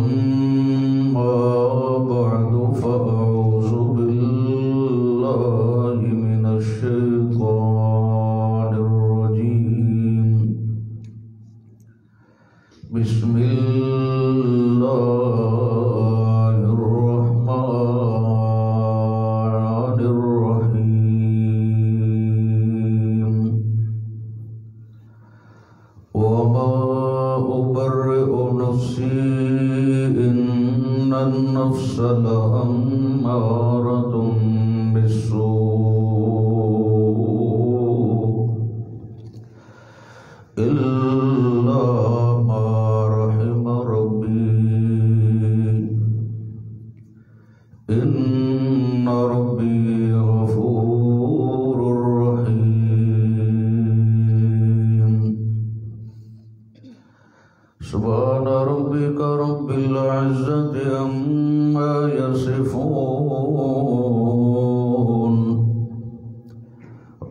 أما بعد فأعوذ بالله من الشيطان الرجيم بسم الله الرحمن الرحيم وما أبرئ نفسي إن النفس لأمارة بالسوء إلا ما رحم ربي إن ربي غفور رحيم سبحان ربك رب العزة عما يصفون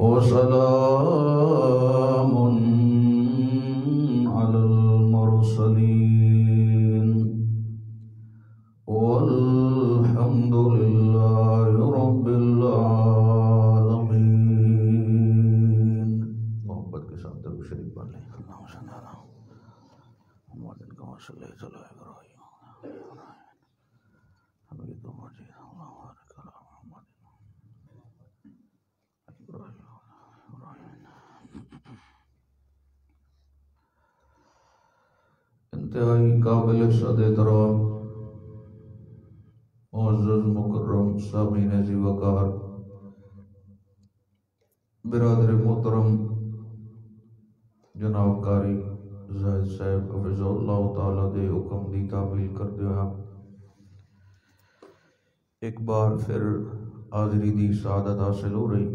وسلام على المرسلين والحمد لله رب العالمين. محبت کے ساتھ درود شریف پڑھ لیں. اللہم صل علی محمد کما صلیت علی ابراہیم حمید مجید اللہم بارک علی محمد ابراہیم. انتہائی قابل صد احترام معزز مکرم سامعین ذی وقار برادر محترم جناب قاری زاہد صاحب حفظ اللہ تعالیٰ دے حکم دی تعمیل کر دیا. ایک بار پھر حاضری دی سعادت حاصل ہو رہی.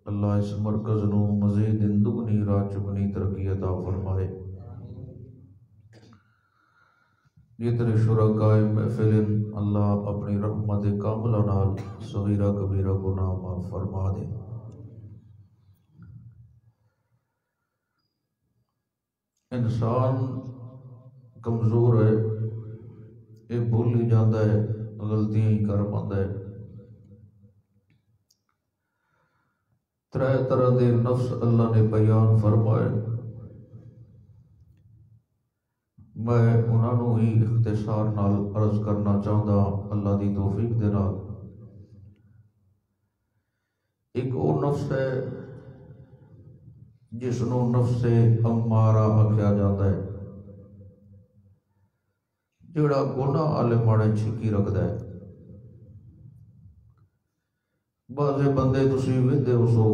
اللہ اس مرکز نو مزید دگنی راچگنی ترقی عطا فرمائے. جتنے شرکاء محفل اللہ اپنی رحمت کاملہ نال صغیرہ کبیرہ گناہ معاف فرما دے. انسان کمزور ہے، یہ بھول ہی جاتا ہے، غلطیاں ہی کر پاتا ہے. ترے طرح دے نفس اللہ نے بیان فرمائے. میں انہوں ہی اختصار نال عرض کرنا چاہتا اللہ دی توفیق دے نال. ایک وہ نفس ہے جس نو نفس امارہ آکھیا جاتا ہے، جڑا گناہ والے ماڑے چھکی رکھتا ہے. بعضے بندے تسی ویندے ہو سو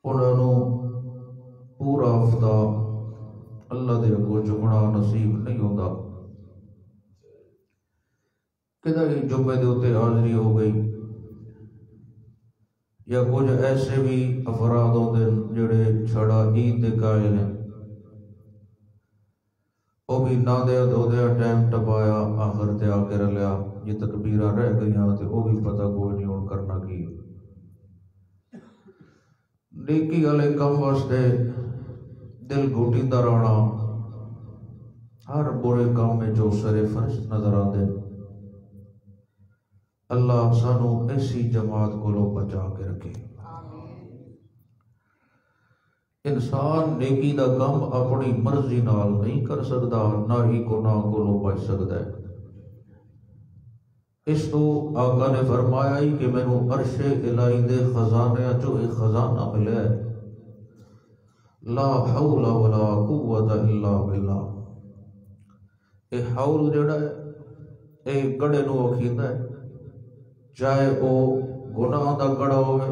انہوں پورا ہفتہ اللہ دے اگوں جمعہ نصیب نہیں ہوتا. کدھر جمعے دے ہوتے حاضری ہو گئی، یا کچھ ایسے بھی افراد ہوتے جڑے چھڑا عید دے قائل ہیں، وہ بھی نہ دے دیا ٹائم ٹپایا، آخر تے آ کے رلیا یہ تکبیرہ رہ گئیاں تے وہ بھی پتہ کوئی نہیں ہون کرنا کی. نیکی والے کم واسطے دل گھٹیندہ رہنا، ہر برے کام میں جو سر فرش نظر آتے. اللہ سانو ایسی جماعت کو لو بچا کے رکھے. انسان نیکی دا کام اپنی مرضی نال نہیں کر سکتا، نہ ہی گناہ کو لو بچ سکتا ہے. اس تو آقا نے فرمایا ہی کہ میں نے عرش الہی دے خزانے جو ایک خزانہ ملے ہے، لا حول ولا قوت الا باللہ. اے حول جڑا ہے اے گڑے نو اکھیندا ہے، چاہے او گناہ دا گڑا ہوئے،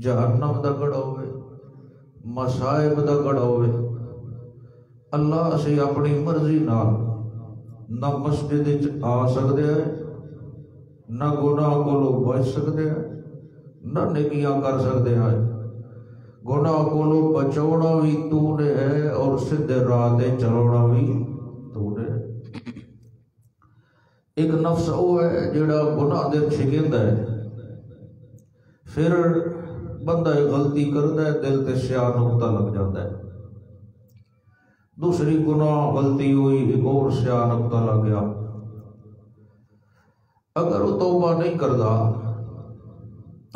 جہنم دا گڑا ہوئے، مصائب دا گڑا ہوئے. اللہ سے اپنی مرضی نال نہ مسجد آ سکتے ہیں، نہ گناہ کو لوگ بچ سکتے ہیں، نہ نیکیاں کر سکتے ہیں. گناہ کو لوگ بچونا بھی تو نے ہے اور سدھے راہ تے چلونا بھی تو نے. ایک نفس وہ ہے جڑا گناہ دے چھکیندا ہے، پھر بندہ غلطی کرتا ہے دل تے سیاہ نقطہ لگ جاتا ہے. دوسری گناہ غلطی ہوئی، ایک اور سیانت لگ گیا، اگر وہ توبہ نہیں کرتا،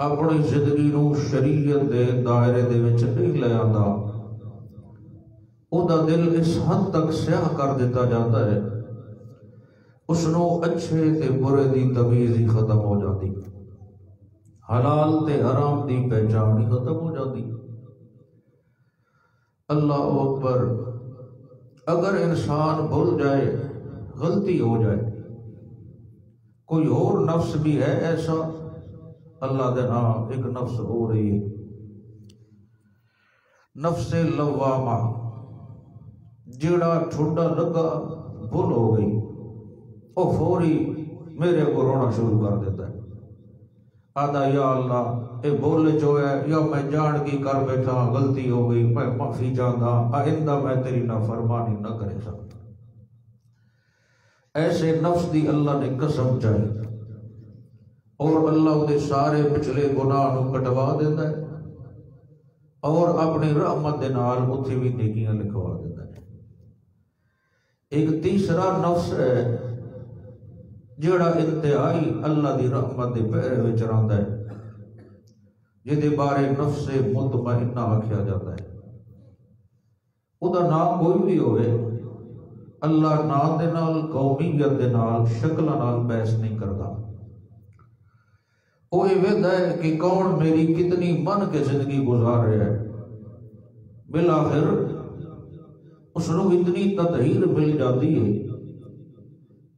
اپنی زندگی نو شریعت دے دائرے دے وچ نہیں لے آندا، او دا دل اس حد تک سیاہ کر دیتا جاتا ہے، اس نو اچھے تے برے دی تمیز ہی ختم ہو جاتی، حلال تے حرام دی پہچان ہی ختم ہو جاتی۔ اللہ اکبر۔ اگر انسان بھول جائے، غلطی ہو جائے، کوئی اور نفس بھی ہے ایسا، اللہ دے نام ایک نفس ہو رہی ہے، نفس لوامہ، جیڑا ٹھنڈا لگا بھول ہو گئی، وہ فوری میرے کو رونا شروع کر دیتا ہے، آدھا یا اللہ اے بولے جو ہے، یا میں جان کی کر بیٹھا، غلطی ہو گئی، میں معافی چاہتا، آئندہ میں تیری نافرمانی نہ کرے سکتا۔ ایسے نفس دی اللہ نے قسم چاہی، اور اللہ دے سارے پچھلے گناہ نو کٹوا دیتا ہے، اور اپنی رحمت دے نال اتھے بھی نیکیاں لکھوا دیتا ہے۔ ایک تیسرا نفس ہے جیڑا انتہائی اللہ دی رحمت دے پیرے وچ رہندا ہے، جہدے بارے نفس مطمئنہ آکھیا جاتا ہے۔ او دا نام کوئی بھی ہوئے، اللہ نام دے نال، قومیت دے نال، شکل نال بحث نہیں کرتا۔ وہ یہ ویدہ ہے کہ کون میری کتنی من کے زندگی گزار رہا ہے، بالآخر اس نو اتنی تطہیر مل جاتی ہے،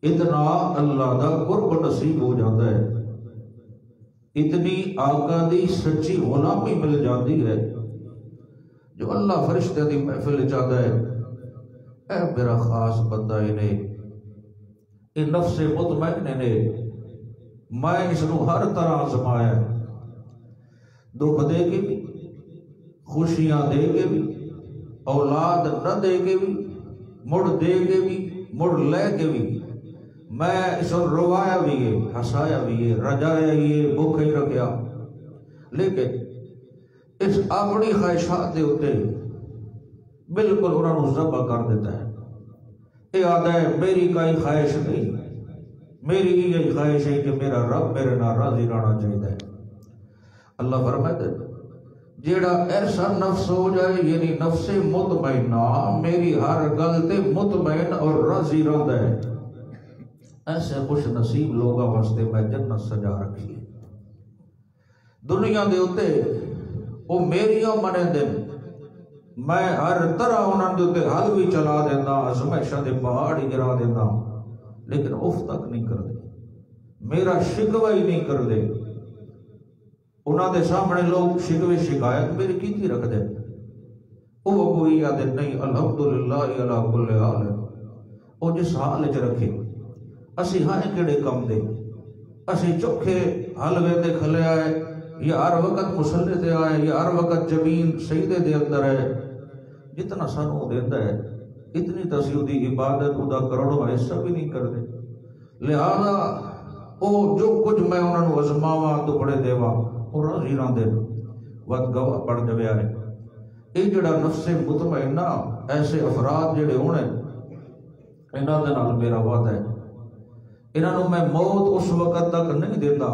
اتنا اللہ دا قرب نصیب ہو جاتا ہے، اتنی آقا دی سچی غلامی مل جاتی ہے، جو اللہ فرشتے دی محفل چاہتا ہے، اے میرا خاص بندہ انہیں، ان نفس مطمئن نے، میں اس نو ہر طرح آزمایا، دکھ دے کے بھی، خوشیاں دے کے بھی، اولاد نہ دے کے بھی، مڑ دے کے بھی، مڑ لے کے بھی، میں اس کو روایا بھی ہے، ہسایا بھی ہے، رجایا بھی ہے، بھوکے ہی رکھیا، لیکن اس اپنی خواہشات دے ہوتے بالکل انہوں نے ذبح کر دیتا ہے۔ یہ آدھا ہے میری کوئی خواہش نہیں، میری یہ خواہش ہے کہ میرا رب میرے نہ راضی رہنا چاہیے۔ اللہ فرماتے جیڑا ایسا نفس ہو جائے، یعنی نفس مطمئنہ، میری ہر گل تے مطمئن اور راضی رہتا ہے، ایسے خوش نصیب لوگاں واسطے میں جنت سجا رکھی ہے۔ دنیا دے ہوتے وہ میریاں منے دن، میں ہر طرح انہوں دے ہوتے حل بھی چلا دینا، آزمائشاں دے پہاڑ ہی گرا دینا، لیکن اف تک نہیں کر دے، میرا شکوہ ہی نہیں کر دے۔ انہوں دے سامنے لوگ شکوے شکایت میری کیتی رکھ دے، وہ کوئی آدھے نہیں، الحمدللہ علی کل حال، وہ جس حال چ رکھے، اسی ہاں کیڑے کم دے، اسی چوکھے حلوے دے کھلے آئے، یا ہر وقت مسلے دے آئے، یا ہر وقت جبین سجدے دے اندر ہے، جتنا سانو دیتا ہے اتنی تصیح دی عبادت ادا کروڑوں حصہ بھی نہیں کر دے، لہذا او جو کچھ میں انہوں نے ازماوا ٹکڑے دیوا وہ راضی رہن دے، وقت گواہ پڑ جوے آئے۔ یہ جڑا نفس مطمئنہ، ایسے افراد جڑے ہونے، انہاں دے نال میرا وعدہ ہے، انہوں میں موت اس وقت تک نہیں دیتا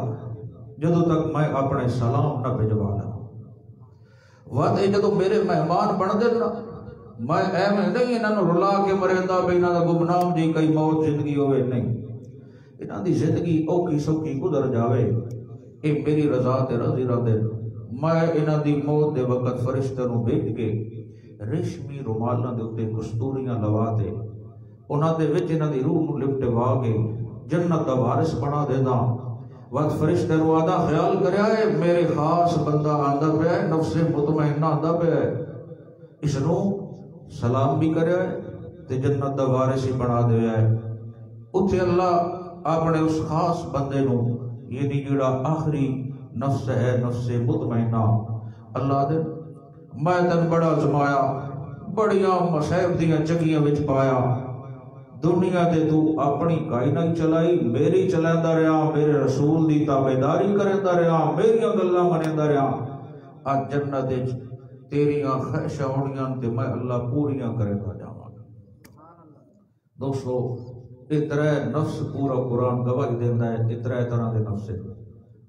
جدو تک میں اپنے سلام نہ بھجوا لا۔ وعدے جدو میرے مہمان بن دینا، میں ایویں نہیں انہوں رلا کے مریندا بھی انہاں دا گمنام جی کئی موت زندگی ہوئے، نہیں، انہاں دی زندگی اوکھی سوکھی گزر جاوے، اے میری رضا تے راضی رہ دے، میں انہاں دی موت دے وقت فرشتہ نو بھیج کے ریشمی رومالاں دے اوتے کستوریاں لوا دے، انہاں دے وچ انہاں دی روح نو لپٹوا کے جنت دا وارث بنا دینا۔ وقت فرشتے نو آدھا خیال کریا ہے میرے خاص بندہ آندا پیا ہے، نفس مطمئنہ آندا پیا ہے، اس نو سلام بھی کریا ہے تے جنت دا وارث ہی بنا دیا ہے۔ اتھے اللہ اپنے اس خاص بندے نو، یعنی جڑا آخری نفس ہے، نفس مطمئنہ، اللہ دے میں تن بڑا آزمایا، بڑیاں مصائب دیاں چکیاں وچ پایا، دنیا تے تو اپنی کائی نہیں چلائی، میری چلائندا رہا، میرے رسول دی تابعداری کریندا رہا، میریاں گلاں منیندا رہا، آج جنت وچ تیریاں خواہشاں ہونیاں تے میں اللہ پوریاں کریندا جاواں گا۔ دوستو یہ ترے نفس پورا قرآن گواہی دینا ہے، یہ ترے طرح کے نفس ہے۔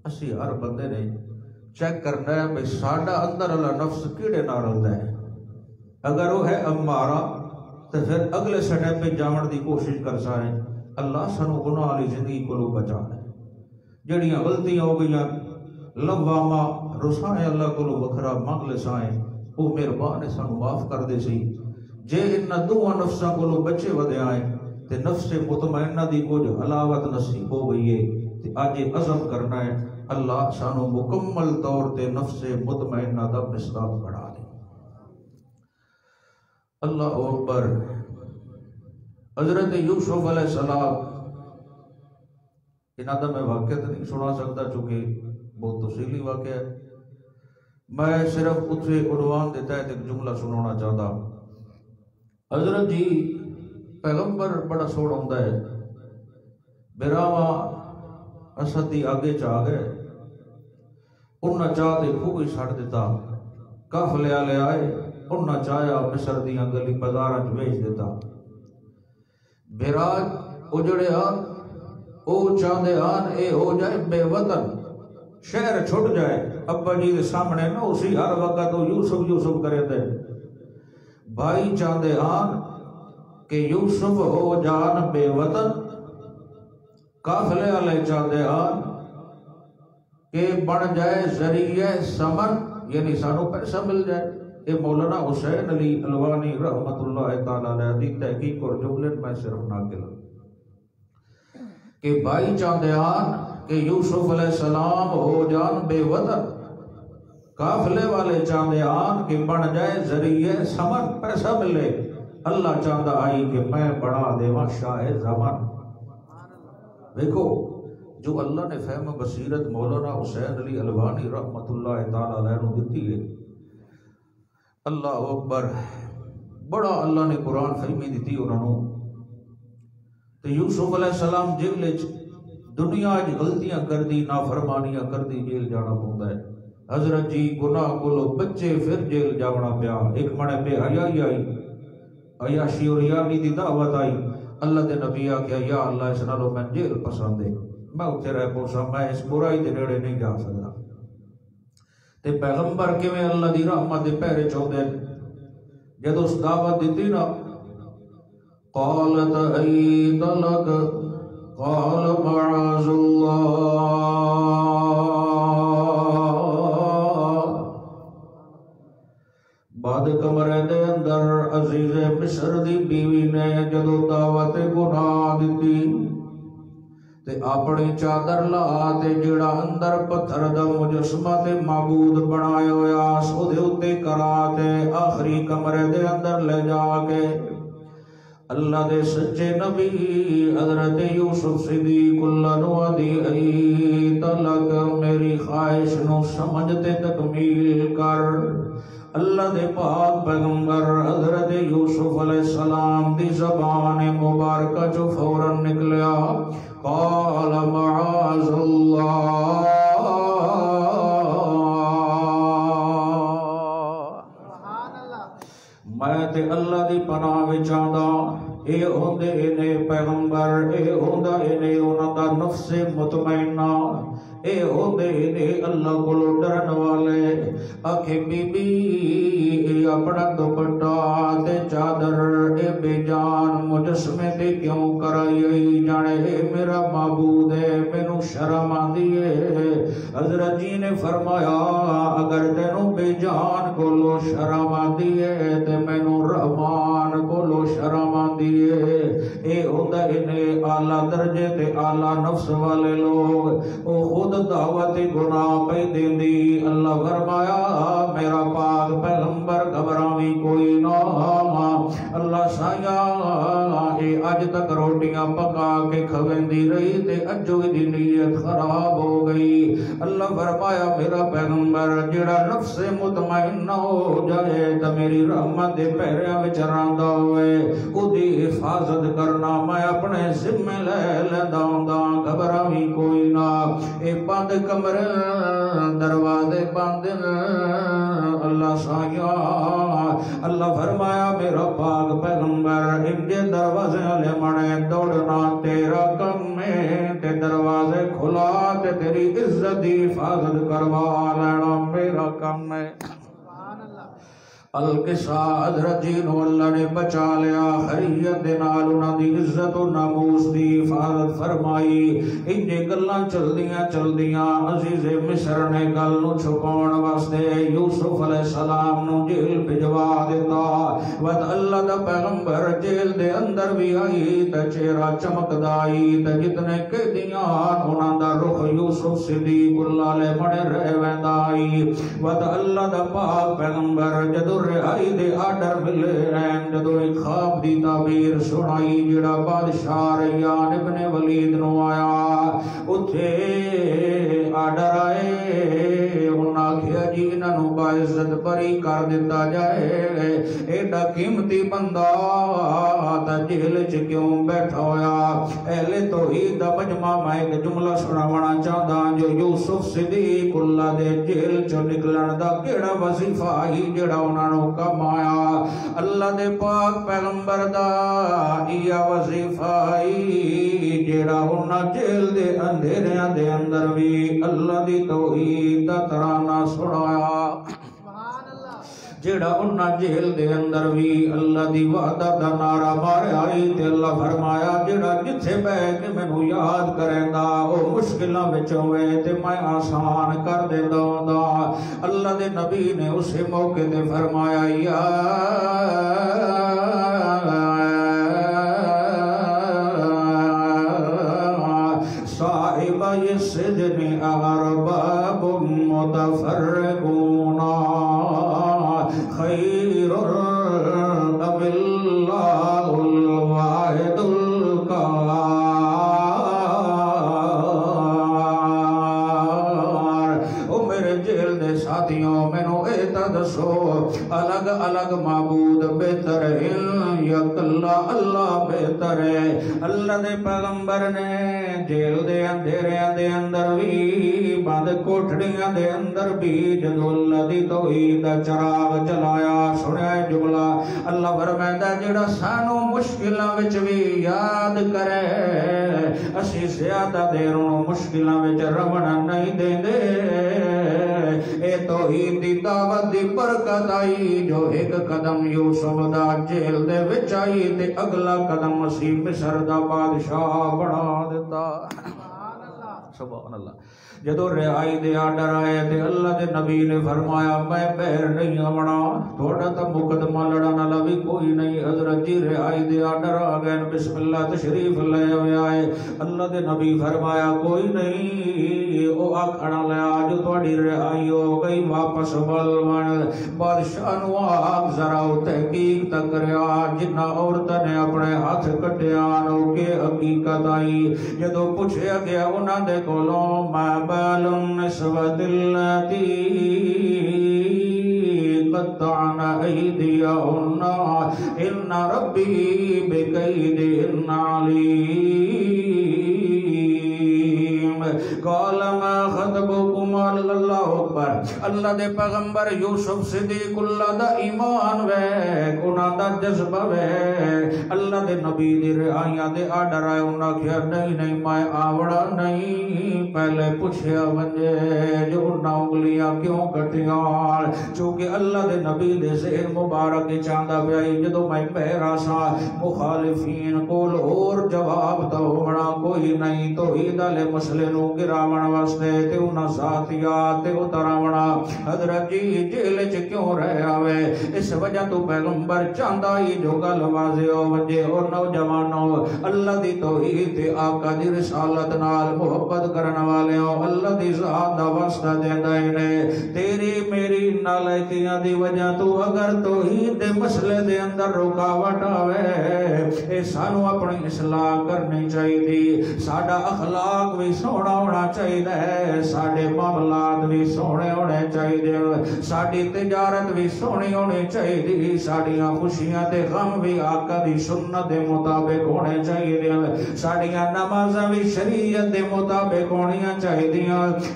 اسی ہر بندے نے چیک کرنا ہے بھئی ساڈا اندر والا نفس کیڑے نال رلدا ہے۔ اگر وہ ہے امارہ تو پھر اگلے سٹیپ پہ جاون دی کوشش کر سائیں اللہ سانو گناہ والی زندگی کو بچا لے۔ جڑیاں غلطیاں ہو گئیاں لواما رسائیں اللہ کو وکھرا منگ لے سائیں وہ مہربان ہے سانو معاف کر دے سی۔ جے ان دو نفساں کو بچے ودے آئیں تے نفس مطمئنہ دی کچھ حلاوت نصیب ہو گئی ہے تے آج عزم کرنا ہے اللہ سانو مکمل طور تے نفس مطمئنہ دا مصداق بڑھا لے۔ اللہ اکبر۔ حضرت یوسف علیہ السلام انہاں دا میں واقعہ تو نہیں سنا سکتا چونکہ بہت تفصیلی واقعہ ہے، میں صرف اتنے عنوان دیتا ہے ایک جملہ سنانا چاہتا۔ حضرت جی پیغمبر بڑا سوڑ ہوتا ہے، براواں اسد دی آگے چاہ گئے، انہاں چاہ دے خوب ہی چھڑ دیتا، قافلے والے آئے انہاں چاہیا مصر دیاں گلی بازاراں وچ بیچ دیتا۔ بیراج اجڑے آن او چاہدے آن اے ہو جائے بے وطن، شہر چھٹ جائے، ابا جی دے سامنے نہ اسی ہر وقت تو یوسف یوسف کرے دے۔ بھائی چاہدے آن کہ یوسف ہو جان بے وطن، قافلے والے چاہدے آن کہ بن جائے ذریعہ سمن، یعنی سانو پیسہ مل جائے۔ یہ مولانا حسین علی الوانی رحمت اللہ تعالیٰ علیہ دی تحقیق اور جملے میں صرف ناقل کہ بھائی چاہدے آن کہ یوسف علیہ السلام ہو جان بے وطن، قافلے والے چاہدے آن کہ بن جائے ذریعہ سمن، پیسہ ملے۔ اللہ چاہدہ آئی کہ میں بڑا دیواں شاہ زمان۔ دیکھو جو اللہ نے فہم بصیرت مولانا حسین علی الوانی رحمت اللہ تعالیٰ علیہ نو دیتی ہے، اللہ اکبر، بڑا اللہ نے قرآن فہمی دیتی انہوں تو یوسف علیہ السلام جیل دنیا غلطیاں کر دی، نافرمانیاں کر دی، جیل جانا پوندا ہے۔ حضرت جی گناہ کولو بچے پھر جیل جانا پیا، ایک منے بے حیائی آئی، عیاشی اور یاری دی دعوت آئی۔ اللہ دے نبی آکھیا یا اللہ اس نالوں میں جیل پسند ہے، میں اتنے رہ پوسا، میں اس برائی دے نیڑے نہیں جا سکتا۔ تے پیغمبر کے میں اللہ دی رحمت دے پیرے چودے جدو اس دعوت دیتی نا، قالت ایت لک قال معاذ اللہ، بعد کمرے دے اندر عزیز مصر دی بیوی نے جدو دعوت گناہ دیتی تے اپنی چادر لا تے جڑا اندر پتھر دا مجسمہ تے معبود بنایا ہویا سو دے اتے کرا تے آخری کمرے دے اندر لے جا کے اللہ دے سچے نبی حضرت یوسف صدیق اللہ نو دی ایت لک، میری خواہش نو سمجھتے تکمیل کر۔ اللہ دے پاک پیغمبر حضرت یوسف علیہ السلام دی زبان مبارکہ جو فوراً نکلیا، قال معاذ اللہ، میں تے اللہ دی پناہ وچاندہ۔ اے ہوندے نے پیغمبر، اے ہوندا نے انہاں دا نفس مطمئنہ، اے ہوندے نے اللہ کو ڈرن والے۔ آکھے بی بی اے اپنا دوپٹا تے چادر اے بے جان مجسمے تے کیوں کرائی جانے، اے میرا معبود ہے، مینوں شرم آندی ہے۔ حضرت جی نے فرمایا اگر تینوں بے جان کولو شرم آندی ہے تے مینوں رحمان کولو شرم آندی ہے۔ اے ہوندا نے اعلیٰ درجے تے اعلیٰ نفس والے لوگ، او خود دعوت گناہ پہ دیندی۔ اللہ فرمایا میرا پاک پیغمبر گھبراویں کوئی نہ، اللہ سایہ اے اج تک روٹیاں پکا کے کھویندی رہی تے اجو دی نیت خراب ہو گئی۔ اللہ فرمایا میرا پیغمبر جڑا نفس مطمئن ہو جائے تے میری رحمت دے پیریاں وچ رہندا ہوئے او دی حفاظت کرنا میں اپنے ذمہ لے لیندا ہوندا، گھبراویں کوئی نہ۔ اے بند کمرے دروازے بند، اللہ سایہ اللہ فرمایا میرا پاک پیغمبر ان کے دروازے والے مڑے دوڑنا تیرا کم ہے تے دروازے کھلا تے تیری عزت دی حفاظت کروا لینا میرا کم ہے القصہ حضرت جینو اللہ نے بچا لیا خیریت دے نال انہاں دی عزت و ناموس دی حفاظت فرمائی انجے گلاں چلدیاں عزیز مصر نے گل نو چھپاؤن واسطے یوسف علیہ السلام نو جیل بھجوا دیتا ود اللہ دا پیغمبر جیل دے اندر بھی آئی تے چہرہ چمکدا آئی تے جتنے قیدیاں انہاں دا رخ یوسف صدیق اللہ علیہ بنے رہ ویندا آئی ود اللہ دا پاک پیغمبر جدو رہائی دے آڈر ملے رہن جدو ایک خواب دی تعبیر سنائی جڑا بادشاہ ریان ابن ولید نو آیا اتھے آڈر آئے انہاں کیا جی انہوں باعزت بری کر دیتا جائے ایڈا قیمتی بندہ تا جیل چکیوں بیٹھا ہویا اہل توحید دا مجمع میں ایک جملہ سناونا چاہتا جو یوسف صدیق اللہ دے جیل چو نکلن دا کیڑا وظیفہ ہی جڑا انہوں کم آیا اللہ دے پاک پیغمبر دا یا وظیفہ جیڑا انہاں جیل دے اندھیریاں دے اندر بھی اللہ دی توحید دا ترانہ سنایا جیڑا انہاں جیل دے اندر بھی اللہ دی وعدہ دا نعرہ مارے آئی تے اللہ فرمایا جیڑا جتھے بے کہ میں نو یاد کریں دا او مشکلہ میں چوئے تے میں آسان کر دے دا اللہ دے نبی نے اسے موقع تے فرمایا یا صاحبہ یہ سجن ارباب متفرقون خیر ام اللہ الواحد القہار او میرے جیل دے ساتھیوں میں نو ایتا دسو الگ الگ معبود بہتر ہے یا اللہ بہتر ہے اللہ دے پیغمبر نے جیل دے اندھیریاں دے اندر بھی بند کوٹھڑیاں دے اندر بھی جدو اللہ دی توحید دا چراغ جلایا سنیا جملہ اللہ فرمائندا جڑا سانو مشکلاں وچ بھی یاد کرے اسی زیادہ دیروں مشکلاں وچ رہنا نہیں دیندے اے توحید دی دعوت دی برکت آئی جو ایک قدم یوسف دا جیل دے وچ آئی تے اگلا قدم مسیح مصر دا بادشاہ بنا دیتا سبحان اللہ جدو رہائی دے آڈر آئے تے اللہ دے نبی نے فرمایا میں بہر نہیں آمنا تھوڑا تا مقدمہ لڑانا لبی کوئی نہیں حضرت جی رہائی دے آڈر آگئے بسم اللہ تشریف لے ہوئے آئے اللہ دے نبی فرمایا کوئی نہیں او آکھنا لیا جو توڑی رہائی ہو گئی واپس بلوان بادشاہ نو آگ ذرا تحقیق تک رہا جنہ عورتہ نے اپنے ہاتھ کٹیانوں کے حقیقت آئی جدو پوچھے گیا انہاں دے کولوں میں بال النسوة التي قطعن أيديهن إن ربي بكيدهن عليم قال ما خطبكم اللہ اکبر اللہ دے پیغمبر یوسف صدیق اللہ دا ایمان وے گناہ دا جذبہ وے اللہ دے نبی دی رہائیاں دے آڈر آئے انہاں کیا نہیں میں آوڑا نہیں پہلے پوچھیا ونجے جو انہاں انگلیاں کیوں کٹیاں چونکہ اللہ دے نبی دے ذہن مبارک چاندہ بیائی جدو میں بہرا سا مخالفین کول اور جواب تو ہونا کوئی نہیں تو عیدہ لے مسئلے نو گراون واسطے تے انہاں ذاتیات تے اتراونا حضرت جی جیل چ کیوں رہ آوے اس وجہ تو پیغمبر چاندہ ہی جو گل واضح ہو وجہ اور نوجوانوں اللہ دی توحید تے آقا دی رسالت نال محبت کرن والے ہو اللہ دی ذات دا واسطہ دیندا نے تیری میری نالائکیاں دی وجہ تو اگر توحید دے مسئلے دے اندر رکاوٹ آوے اے سانو اپنی اصلاح کرنی چاہیے ساڈا اخلاق بھی سونا ہونا چاہیے ساڈے معاملات بھی سونے ہونے چاہیے، ساڈی تجارت بھی سونی ہونی چاہیے، ساڈیاں خوشیاں تے غم بھی آقا دی سنت دے مطابق ہونے چاہیے، ساڈیاں نمازاں بھی شریعت دے مطابق ہونیاں چاہیے،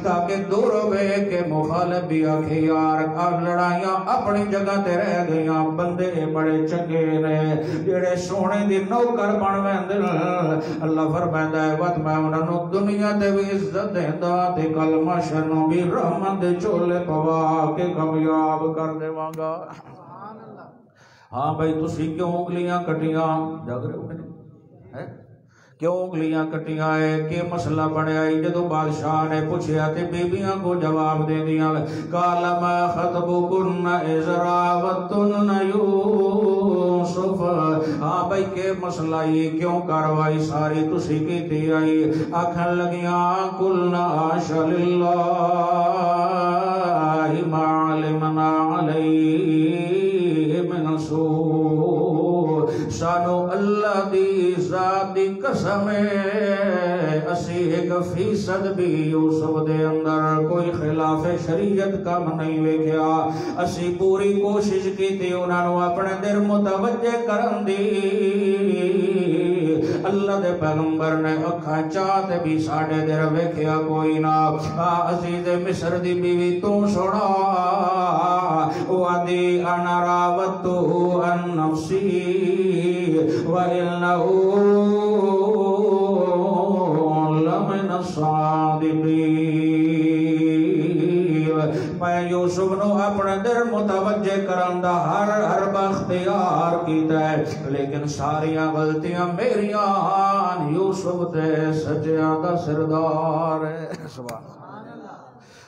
تاکہ دور ہوئے کہ مخالف بھی آکھے یار اب لڑائیاں اپنی جگہ تے رہ گئیاں، بندے بڑے چنگے نے جڑے سونے دی نوکر بن ویندے۔ اللہ فرمائندا ہے وت میں انہاں نوں دنیا تے بھی عزت دیندا تے کل محشر نوں بھی رحمت دے چولے پوا کے کامیاب کر دیواں گا۔ ہاں بھائی تسی کیوں انگلیاں کٹیاں؟ جاگ رہے ہو کہ نہیں؟ کیوں انگلیاں کٹیاں ہے؟ کہ مسئلہ بنیا ہے؟ جدو بادشاہ نے پوچھیا تے بیبیاں کو جواب دے دیا، قال ما خطبکن اذ راوتن یوسف۔ ہاں بھائی کہ مسئلہ یہ کیوں کاروائی ساری تسی کیتی آئی؟ آکھن لگیاں قلنا حاش للہ ما علمنا علیہ من سوء، سانو اللہ دی ذات دی قسم ہے اسی 1% بھی یوسف دے اندر کوئی خلاف شریعت کام نہیں ویکھیا، اسی پوری کوشش کیتی انہاں نوں اپنے دل متوجہ کرن دی۔ اللہ دے پیغمبر نے اکھاں چاہتے بھی ساڈے دل ویکھیا کوئی نہ۔ عزیز مصر دی بیوی تو سنا وادی انا راوتو عن نفسی وإنه لمن الصادقین۔ میں یوسف نو اپنے دل متوجہ کرن دا ہر اختیار کیتا ہے، لیکن ساریاں غلطیاں میریاں، یوسف تے سچیاں دا سردار ہے۔ سبحان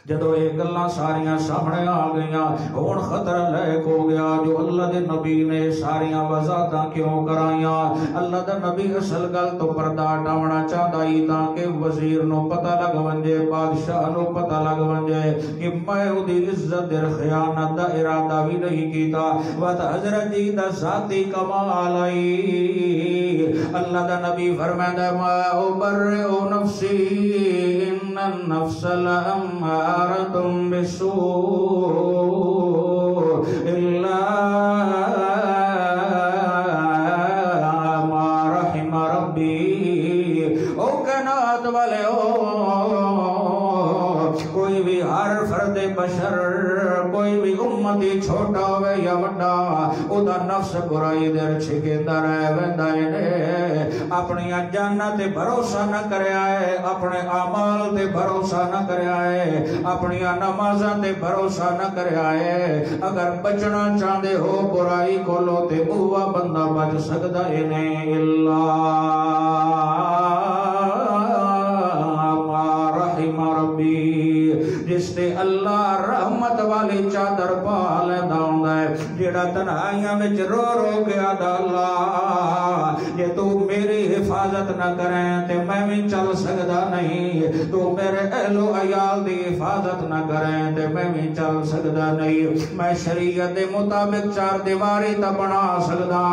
جدو یہ گلاں ساریاں سامنے آ گئیاں، ہن خطرہ لائق ہو گیا جو اللہ دے نبی نے ساریاں وضاحتاں کیوں کرائیاں۔ اللہ دے نبی اصل گل تو پردہ ہٹاونا چاہتا ہی تاکہ وزیر نو پتہ لگ ونجے، بادشاہ نو پتہ لگ ونجے کہ میں اودی عزت در خیانت دا ارادہ بھی نہیں کیتا، وقت حضرت جی دا ذاتی کمال آئی۔ اللہ دا نبی فرمائندا ما ابرئ نفسی ان النفس لأمارة بالسوء إلا ما رحم ربی۔ او کائنات والے کوئی بھی ہر فرد بشر، کوئی بھی امتی چھوٹا ہوئے یا وڈا، او دا نفس برائی در چھکیندا رہ ویندا ہے۔ اپنی جاناں تے بھروسہ نہ کریا ہے، اپنے اعمال تے بھروسہ نہ کریا ہے، اپنی نمازاں تے بھروسہ نہ کریا ہے۔ اگر بچنا چاہندے ہو برائی کولو تے اوہ بندہ بچ سکدا ہے نہیں، اللہ ما رحم ربی، جس تے اللہ رحمت والی چادر پا لیندا ہوندا ہے، جیڑا تنہائیاں وچ رو رو کے آدا اللہ جے تو میری حفاظت نہ کریں تے میں بھی چل سکدا نہیں، تو میرے اہل و عیال دی حفاظت نہ کریں تے میں بھی چل سکدا نہیں۔ میں شریعت دے مطابق چار دیواری تا بنا سکدا،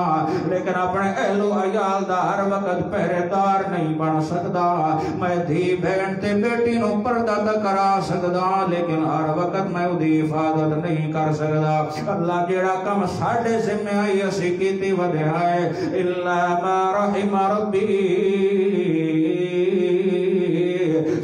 لیکن اپنے اہل و عیال دا ہر وقت پہرے دار نہیں بن سکدا۔ میں دھی بہن تے بیٹی نو پردہ تا کرا سکدا، لیکن ہر وقت میں اودی حفاظت نہیں کر سکدا۔ اللہ جیڑا کم ساڈے ذمہ آئی اسی کیتی ودھیا ہے، الا ما رحم ربی،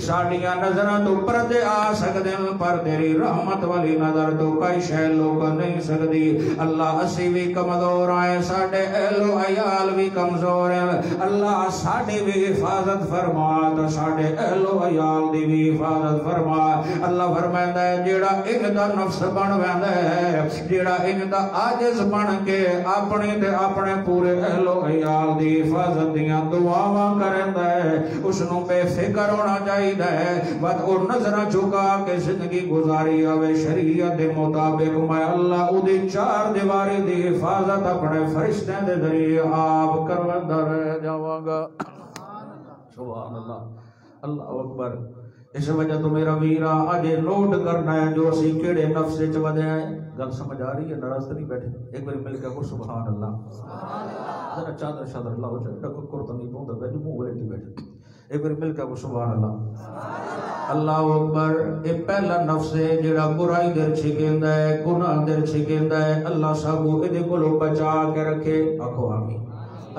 ساڈیاں نظراں تو پردے آ سکدے پر تیری رحمت والی نظر تو کوئی شے لوک نہیں سکدی۔ اللہ اسی بھی کمزور ہیں، ساڈے اہل و عیال بھی کمزور ہیں، اللہ ساڈی بھی حفاظت فرما تے ساڈے اہل و عیال دی بھی حفاظت فرما۔ اللہ فرمائندا ہے جیڑا ان دا نفس بن ویندا ہے، جیڑا ان دا عاجز بن کے اپنی تے اپنے پورے اہل و عیال دی حفاظت دیاں دعاواں کریندا ہے، اس نو بے فکر ہونا چاہیے بات اور نظرہ جھکا کے زندگی گزاری آوے شریعت دے مطابق۔ میں اللہ او دی چار دیواری دی حفاظت اپنے فرشتیں دے ذریعے آپ کروندا رہ جاواں گا۔ سبحان اللہ، اللہ اکبر۔ اس وجہ تو میرا ویرا آج نوٹ کرنا ہے جو اسی کیڑے نفس وچ ودے ہیں۔ گل سمجھ آ رہی ہے؟ ناراض نہیں بیٹھے؟ ایک بار مل کے کہو سبحان اللہ۔ ذرا چادر شادر لاؤ، ڈکر کرتا نہیں پاؤں بیٹھے منہ ولیٹی بیٹھے۔ ایک بار مل کے سبحان اللہ اللہ اکبر. اے پہلا نفس ہے جڑا برائی در چھکیندا ہے گناہ در چھکیندا ہے اللہ سانو اے دے کولوں بچا کے رکھے. آکھو آمین.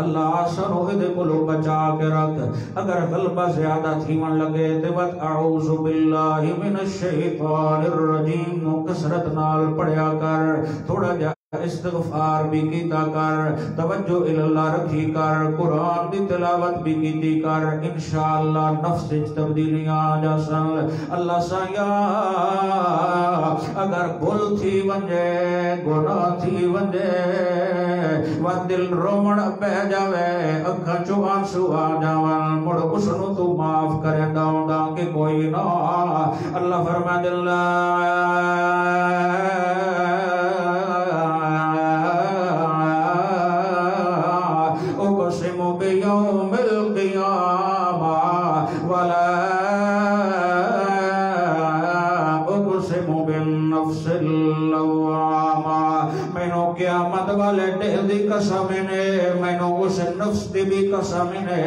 اللہ سانو اے دے کولوں بچا کے رکھ. اگر غلبہ زیادہ تھیون لگے تے وت اعوذ باللہ من الشیطان الرجیم نو کثرت نال پڑھیا کر. تھوڑا جا استغفار بھی کیتا کر. توجہ اللہ رکھی کر. قرآن دی تلاوت بھی کیتی کر. انشاءاللہ نفس وچ تبدیلیاں آ جاسن. اللہ سایا اگر بھول تھی ونجے گناہ تھی ونجے و دل رومن پہ جاوے اکھاں چوں آنسو آ جاون مڑ اس نو تو معاف کریندا ہوندا کہ کوئی نہ. اللہ فرمائے اقسم بیوم القیامہ ولا اقسم بالنفس اللوامہ. مینو قیامت والے دن دی قسم نے مینو اس نفس دی بھی قسم نے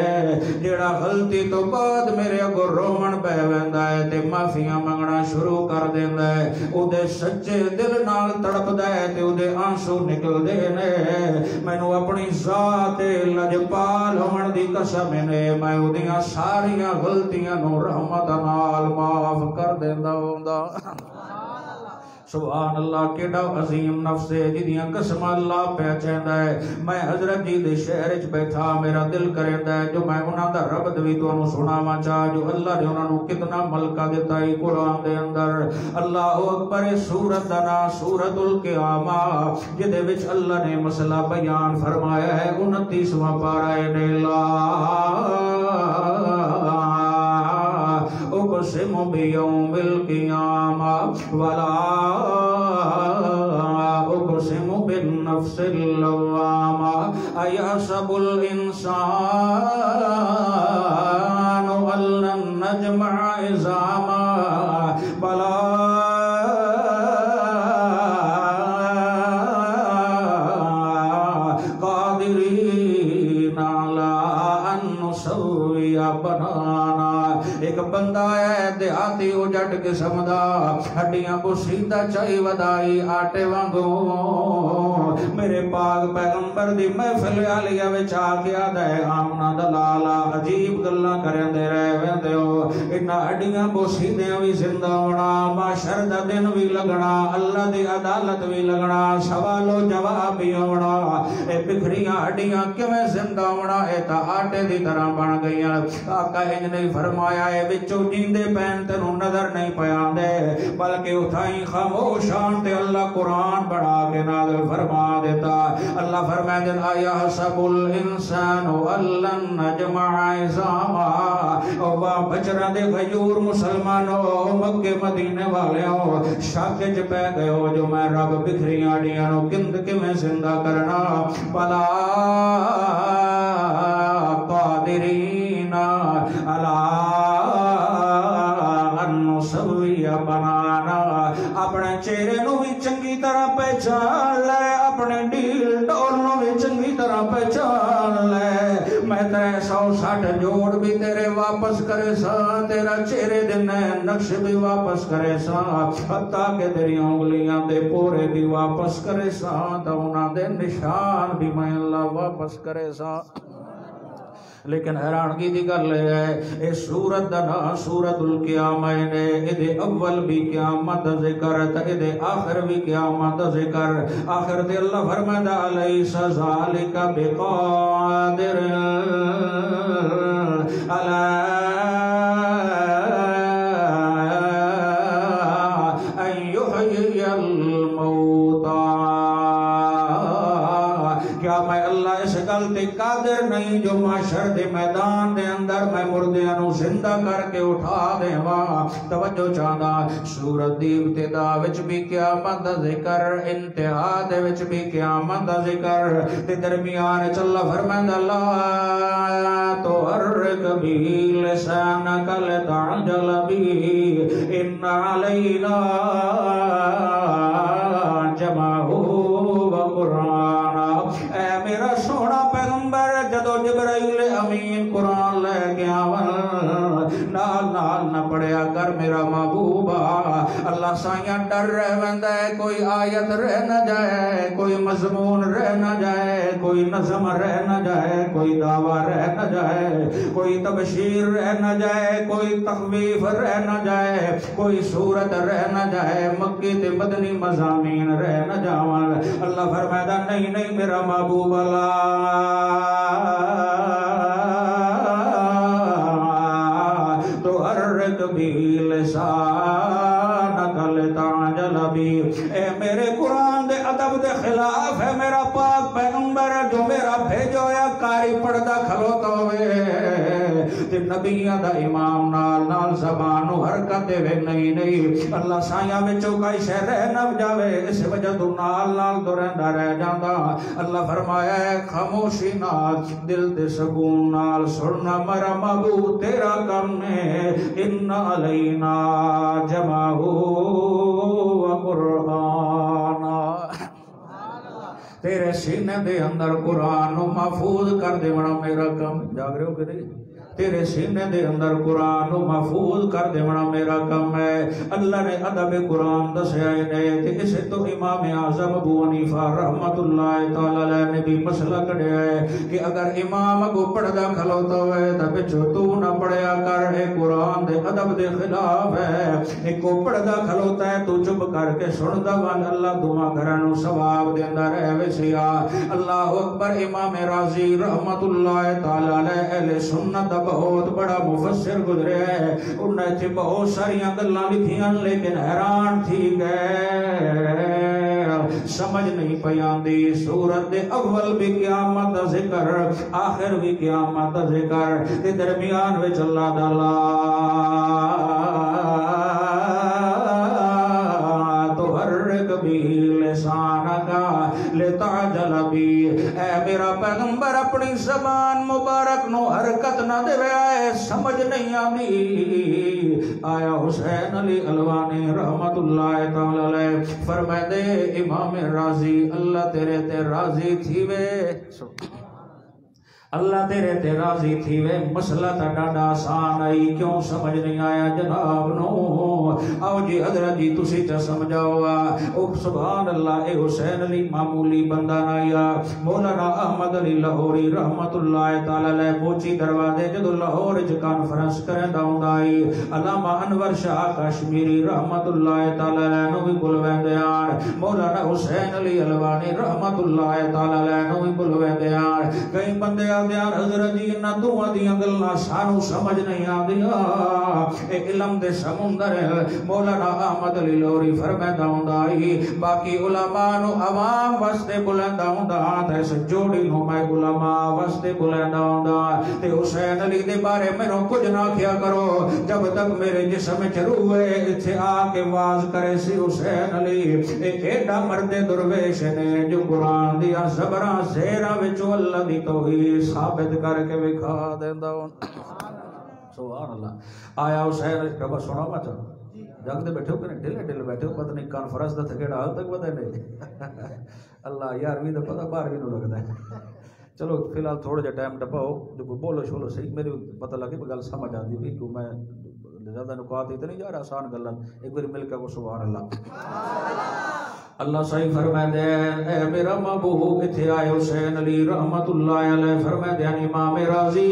جیڑا غلطی تو بعد میرے اگوں رومن پہ ویندا ہے تے معافیاں منگنا شروع کر دیندا ہے. او دے سچے دل نال تڑپدا ہے تے او دے آنسو نکلدے نے. مینو اپنی ذات لجپال ہون دی قسم نے میں او دیاں ساریاں غلطیاں نو رحمت نال معاف کر دیندا ہوندا. سبحان اللہ. کیڑا عظیم نفس ہے جدیاں قسم اللہ پہچاندا ہے. میں حضرت جی دے شہر وچ بیٹھا میرا دل کریندا ہے جو میں انہاں دا رب وی تانوں سناواں چاہ جو اللہ نے انہاں نو کتنا ملکہ دتا ہے قرآن دے اندر. اللہ اکبر. سورت دا نام سورۃ القیامہ جدے وچ اللہ نے مسئلہ بیان فرمایا ہے. 29واں پارہ ہے. لا اقسم بیوم القیامہ ولا اقسم بالنفس اللوامہ. ایحسب الانسان ان لن نجمع عظامہ بلا قادرین علی ان نسوی بنانا. ایک بندہ ہے دیہاتی اجڑ قسم دا ہڈیاں بوسیدہ چائی ودائی آٹے وانگوں. میرے پاک پیغمبر دی محفل عالیہ وچ آ کے آدا ہے آمنہ دلالا عجیب گلاں کریندے رہے ویندے ہو. انہاں ہڈیاں بوسیدیاں وی زندہ ہونا محشر دا دن وی لگنا اللہ دی عدالت وی لگنا سوال و جواب بھی ہونا. اے بکھریاں ہڈیاں کیویں زندہ ہونا اے تا آٹے دی طرح بن گئیاں. آقا انج نے فرمایا اے وچوں جیندے پین تینوں نظر نہیں پیاندے بلکہ اٹھائیں خاموشان تے اللہ قرآن بڑھا کے نازل فرما دیتا. اللہ فرمائے دن ایحسب الانسان ان لن نجمع عظامہ. او با بچرا دے غیور مسلمانوں مکے مدینے والے ہو شک وچ پے گئے ہو جو میں رب بکھریاں ہڈیاں نو گند کیویں زندہ کرنا. بلا قادرین علی ان نسوی بنانا. اپنے چہرے نو بھی چنگی طرح پہچان لے اپنے ڈیل ڈول نو بھی چنگی طرح پہچان لے. میں 360 جوڑ بھی تیرے واپس کرے سا تیرا چہرے دے نقش بھی واپس کرے سا حتیٰ کہ تیری انگلیاں دے پورے بھی واپس کرے سا تو انہاں دے نشان بھی میں اللہ واپس کرے سا. لیکن حیرانگی دی گل ہے اے سورت دا نام سورۃ القیامہ نے اے اول بھی قیامت دا ذکر تے اے آخر بھی قیامت دا ذکر. آخر تے اللہ فرمایا الیس ذالک بقادر علی ان یحیی الموتى. کیا میں اللہ اس گل تے قادر نہیں جو محشر دے میدان دے اندر میں مردیاں نو زندہ کر کے اٹھا دیواں. توجہ چاہندا سورت دی ابتدا وچ بھی قیامت دا ذکر انتہا دے وچ بھی قیامت دا ذکر تے درمیان وچ اللہ فرماندا لا تحرک بھی لسانک لتعجل بھی ان علینا جمعہ و قرآن. اے میرا سونا پیغمبر جدو جبرائیل امین قرآن لے کے آون نال نہ پڑھیا کر میرا محبوبا اللہ سائیاں ڈر رہ ویندا ہے کوئی آیت رہ نہ جائے کوئی مضمون رہ نہ جائے کوئی نظم رہ نہ جائے کوئی دعویٰ رہ نہ جائے کوئی تبشیر رہ نہ جائے کوئی تخویف رہ نہ جائے کوئی صورت رہ نہ جائے مکی تے مدنی مضامین رہ نہ جاون اللہ فرمائے نہیں نہیں میرا محبوب اللہ تو حرک بھی لسانک لتعجل بھی اے میرے قرآن دے ادب دے خلاف ہے میرا پاک پیغمبر جو میرا بھیجو یا کاری پڑھدا کھلوتا ہوئے تے نبیاں دا امام نال نال زبانو حرکت دے وے نہیں اللہ سایاں وچوں کئی شے رہ نہ جاوے اس وجہ تو نال نال تو رہندا رہ جاندا اللہ فرمایا ہے خاموشی نال دل تے سکون نال سننا میرا محبوب تیرا کم ہے ان علینا جمعہ و قرآن تیرے سینے دے اندر قرآن محفوظ کر دے بڑا میرا کم جاگ رہے ہو کہ نہیں تیرے سینے دے اندر قرآن محفوظ کر دے بڑا میرا کم ہے اللہ نے ادب قرآن دسیا ہے تے اسے تو امام اعظم ابو حنیفہ رحمت اللہ تعالی علیہ نے بھی مسئلہ کڑیا ہے کہ اگر امام کو پڑھدا کھلوتا ہوئے تے پچھو تو نہ پڑھیا کر اے قرآن دے ادب دے خلاف ہے ایک کو پڑھدا کھلوتا ہے تو چپ کر کے سندا وان اللہ دعا گھرانو ثواب دیندا رہے ویسیا اللہ اکبر امام راضی رحمت اللہ تعالی علیہ اہل سنت بہت بڑا مفسر گزرے ہے انہیں تھے بہت ساری گلاں لکھیاں لیکن حیران تھی گئے سمجھ نہیں پیاندی سورت دے اول بھی قیامت دا ذکر آخر بھی قیامت دا ذکر تے درمیان وچ اللہ تعالی تو حرک بھی لسانکا لتعجل بھی اے میرا پیغمبر اپنی زبان مبارک نو حرکت نہ دے رہے سمجھ نہیں آنی آیا حسین علی الوانی رحمت اللہ تعالی علیہ فرمائے دے امام راضی اللہ تیرے تے راضی تھی وے اللہ تیرے تے راضی تھی وے مسئلہ تا ڈاڈا آسان آئی کیوں سمجھ نہیں آیا جناب نو آؤ جی حضرت جی تسی تا سمجھاؤ او سبحان اللہ اے حسین علی معمولی بندہ نایا مولانا احمد علی لاہوری رحمت اللہ تعالی علیہ پوچی دروازے جدو لاہور وچ کانفرنس کرن دا ہوندا علامہ انور شاہ کشمیری رحمت اللہ تعالی علیہ نو بھی بلویندے آن مولانا حسین علی الوانی رحمت اللہ تعالی علیہ نو بھی بلویندے آن کئی بندے دیار حضرت جی انہاں دوہاں دیاں گلاں سانو سمجھ نہیں آندیاں اے علم دے سمندر مولانا احمد علی لاہوری فرماتا ہوندا باقی علماء نو عوام واسطے بلندا ہوندا تے اس جوڑی نو میں علماء واسطے بلندا ہوندا تے حسین علی دے بارے مینوں کچھ نہ کیا کرو جب تک میرے جسم وچ روح ہے ایتھے آ کے واز کرے سی حسین علی اے ایڈا مرد درویش نے جو قرآن دیاں زبراں زیراں وچوں اللہ دی توحید ثابت کر کے وکھا دیندا ہوں سبحان اللہ آیا حسین رب سنا مت جگ دے بیٹھے ہو کہ ڈھلے ڈھلے بیٹھے ہو پتہ نہیں کانفرنس دا تھکیڑا حال تک پتہ نہیں اللہ 11ویں دا پتہ 12ویں نو لگدا ہے چلو فی الحال تھوڑا جا ٹائم ڈپاؤ جو بولو شولو صحیح میری پتہ لگے گل سمجھ آتی بھی کہ میں زیادہ نکات اتنے یار آسان گلاں ایک بار مل کے کو سبحان اللہ اللہ صحیح فرمائے دے اے میرا محبوب اتھے آئے حسین علی رحمت اللہ علیہ فرمائے دے امام راضی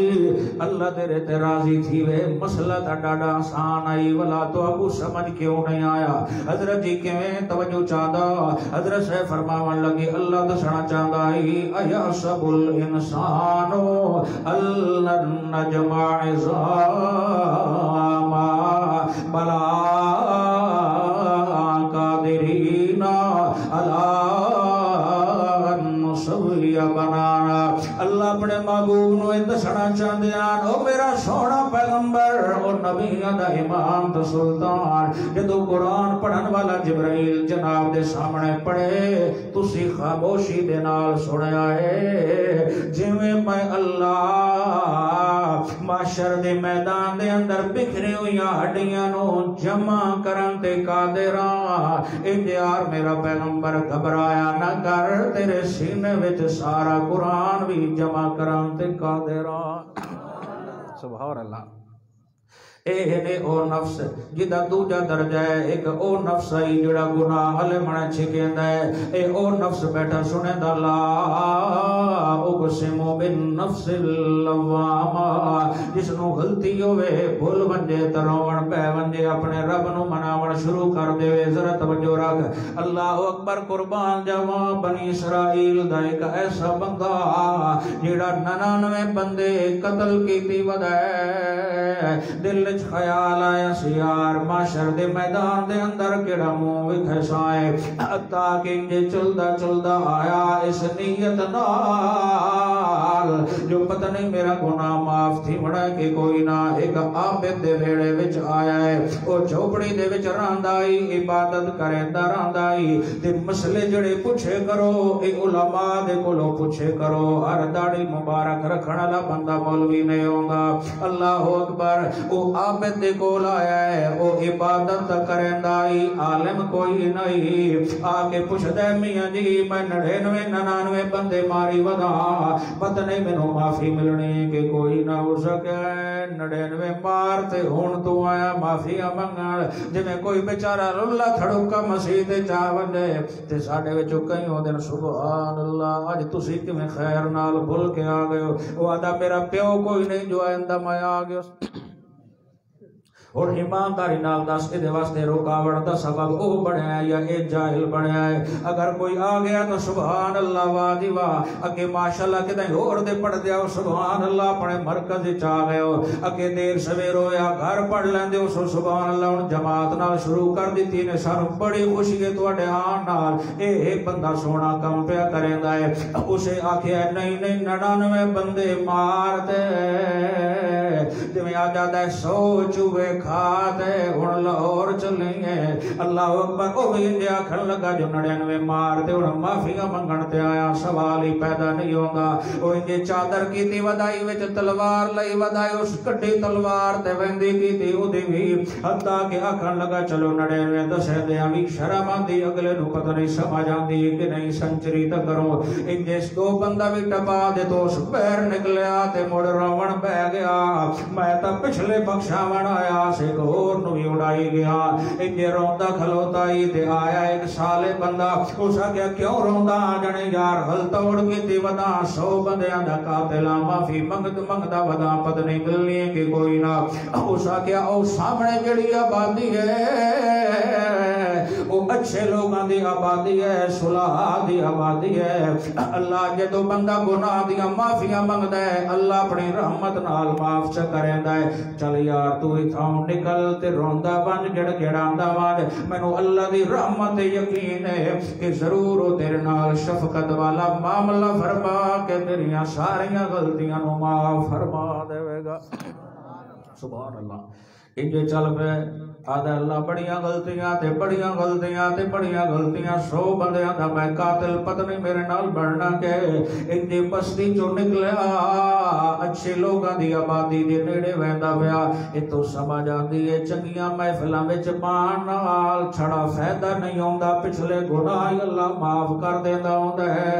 اللہ تیرے تے راضی تھی وے مسئلہ تا ڈاڈا آسان آئی ولا تو ابو سمجھ کیوں نہیں آیا حضرت جی کیویں توجہ چاہدا حضرت سے فرماون لگے اللہ دسنا چاہدا ایحسب الانسان الن نجمع عظاما بلا قادرین بنانا اللہ اپنے محبوب نو دسنا چاہتے ہیں او میرا سونا پیغمبر او نبیوں دا امام تے سلطان جدو قرآن پڑھن والا جبرائیل جناب دے سامنے پڑھے تسی خاموشی دے نال سنیا ہے جویں میں اللہ معاشر دے میدان دے اندر بکھری ہوئیاں ہڈیاں نو جمع کرن تے قادراں اختیار میرا پیغمبر گھبرایا نہ کر تیرے سینے وچ سارا قرآن بھی جمع کرن تے قادراں سبحان اللہ اے نے او نفس جدا دوجا درجہ ہے، ایک او نفس آئی جڑا گناہ حلے منے چھکیندا ہے، اے او نفس بیٹھا سنے دا لا اقسم بالنفس اللوامہ، جس نو غلطی ہوئے بھول ونجے تروڑ پہ ونجے اپنے رب نو مناوڑ شروع کر دے، ذرا توجہ رکھ، اللہ اکبر قربان جاواں، بنی اسرائیل دا ایک ایسا بندہ جڑا 99 بندے قتل کیتی ودائے، دل وچ خیال آیا سی یار معاشر دے میدان دے اندر کیڑا منہ وکھے سائے، حتیٰ کہ انجے چلدا چلدا آیا اس نیت نال جو پتہ نہیں میرا گناہ معاف تھی مڑا کہ کوئی نہ، ایک عابد دے ویڑے وچ آیا ہے، او جھوپڑی دے وچ راندائی عبادت کریندا راندائی، تے مسئلے جڑے پوچھے کرو اے علماء دے کولوں پوچھے کرو، ہر داڑھی مبارک رکھن والا بندہ مولوی نہیں ہوندا، اللہ اکبر، او عابد دے کول آیا ہے، او عبادت کریندا عالم کوئی نہیں، آ کے پوچھدا میاں جی میں 99 بندے ماری ودا، پتہ نہیں مینوں معافی ملنی کہ کوئی نہ ہو سکے، 99 مار تے ہن تو آیا معافی منگن، جویں کوئی بیچارہ اللہ تھڑکا مسیح تے چا ونجے تے ساڈے وچوں کئی ہوندے سبحان اللہ اج تسی کیویں خیر نال بھول کے آ گئے ہو، او آدا میرا پیو کوئی نہیں جو آئندہ میں آ گیا، اور ایمانداری نال دس دے واسطے رکاوٹ دا سبب او بنیا ہے یا اے جاہل بنیا ہے، اگر کوئی آ گیا تو سبحان اللہ واہ دی واہ، اگے ماشاءاللہ کدیں ہور دے پڑھ دیا سبحان اللہ اپنے مرکز وچ آ گئے ہو، اگے دیر سویر ہویا گھر پڑھ لیندے ہو سبحان اللہ، ہن جماعت نال شروع کر دتی نے، سانوں بڑی خوشی ہے تواڈے آن نال، اے بندہ سونا کم پیا کریندا ہے، اسے آکھیا نہیں نہیں 99 بندے مار دے، جویں آ جاتا ہے سوچ ہوئے کھاتے ہن لاہور چلیں گے، اللہ اکبر، او بھی انجے آکھن لگا جو 99 مار تے ہن معافیاں منگن تے آیا، سوال ہی پیدا نہیں ہوندا، او انجے چادر کیتی ودائی وچ تلوار لئی ودائی اس کٹی تلوار تے ویندی کیتی او دی بھی، حتیٰ کہ آکھن لگا چلو 99 دسے دے بھی شرم آندی، اگلے نو پتہ نہیں سمجھ آندی کہ نہیں سنچری تے کرو، انجے دو بندہ بھی ٹپا دے تو اس پیر نکلیا تے مڑ روڑ بہ گیا، میں تا پچھلے بخشاون آیا سے گور نو بھی اڑائی گیا، انجے روندا کھلوتا ہی تے آیا ایک سالے بندہ، اس آگیا کیوں روندا جنے یار ہل توڑ کی تی ودا 100 بندیاں دا قاتل معافی منگدا ودا پتہ نہیں ملنی کہ کوئی نہ، اس آگیا او سامنے جڑی آبادی ہے او اچھے لوگاں دی آبادی ہے، صلح دی آبادی ہے، اللہ جدو بندہ گناہ دیا معافیاں منگدا ہے اللہ اپنی رحمت نال معاف چ کریندا ہے، چل یار تو اتھاں نکل تے روندا بن گڑ گڑاندا بن، مینوں اللہ دی رحمت یقین ہے کہ ضرور او تیرے نال شفقت والا معاملہ فرما کے تیریاں ساریاں غلطیاں نو معاف فرما دے گا، سبحان اللہ، انجے چل پے آدھا اللہ بڑیاں غلطیاں تے بڑیاں غلطیاں تے بڑیاں غلطیاں 100 بندیاں دا میں قاتل پتہ نہیں میرے نال بڑھنا کہ انجے بستی چو نکلیا اچھے لوگاں دی آبادی دے نیڑے ویندا پیا، اتوں سمجھ آندی ہے چنگیاں محفلاں وچ پان نال چھڑا فائدہ نہیں ہوندا، پچھلے گناہ اللہ معاف کر دیندا ہوندا ہے،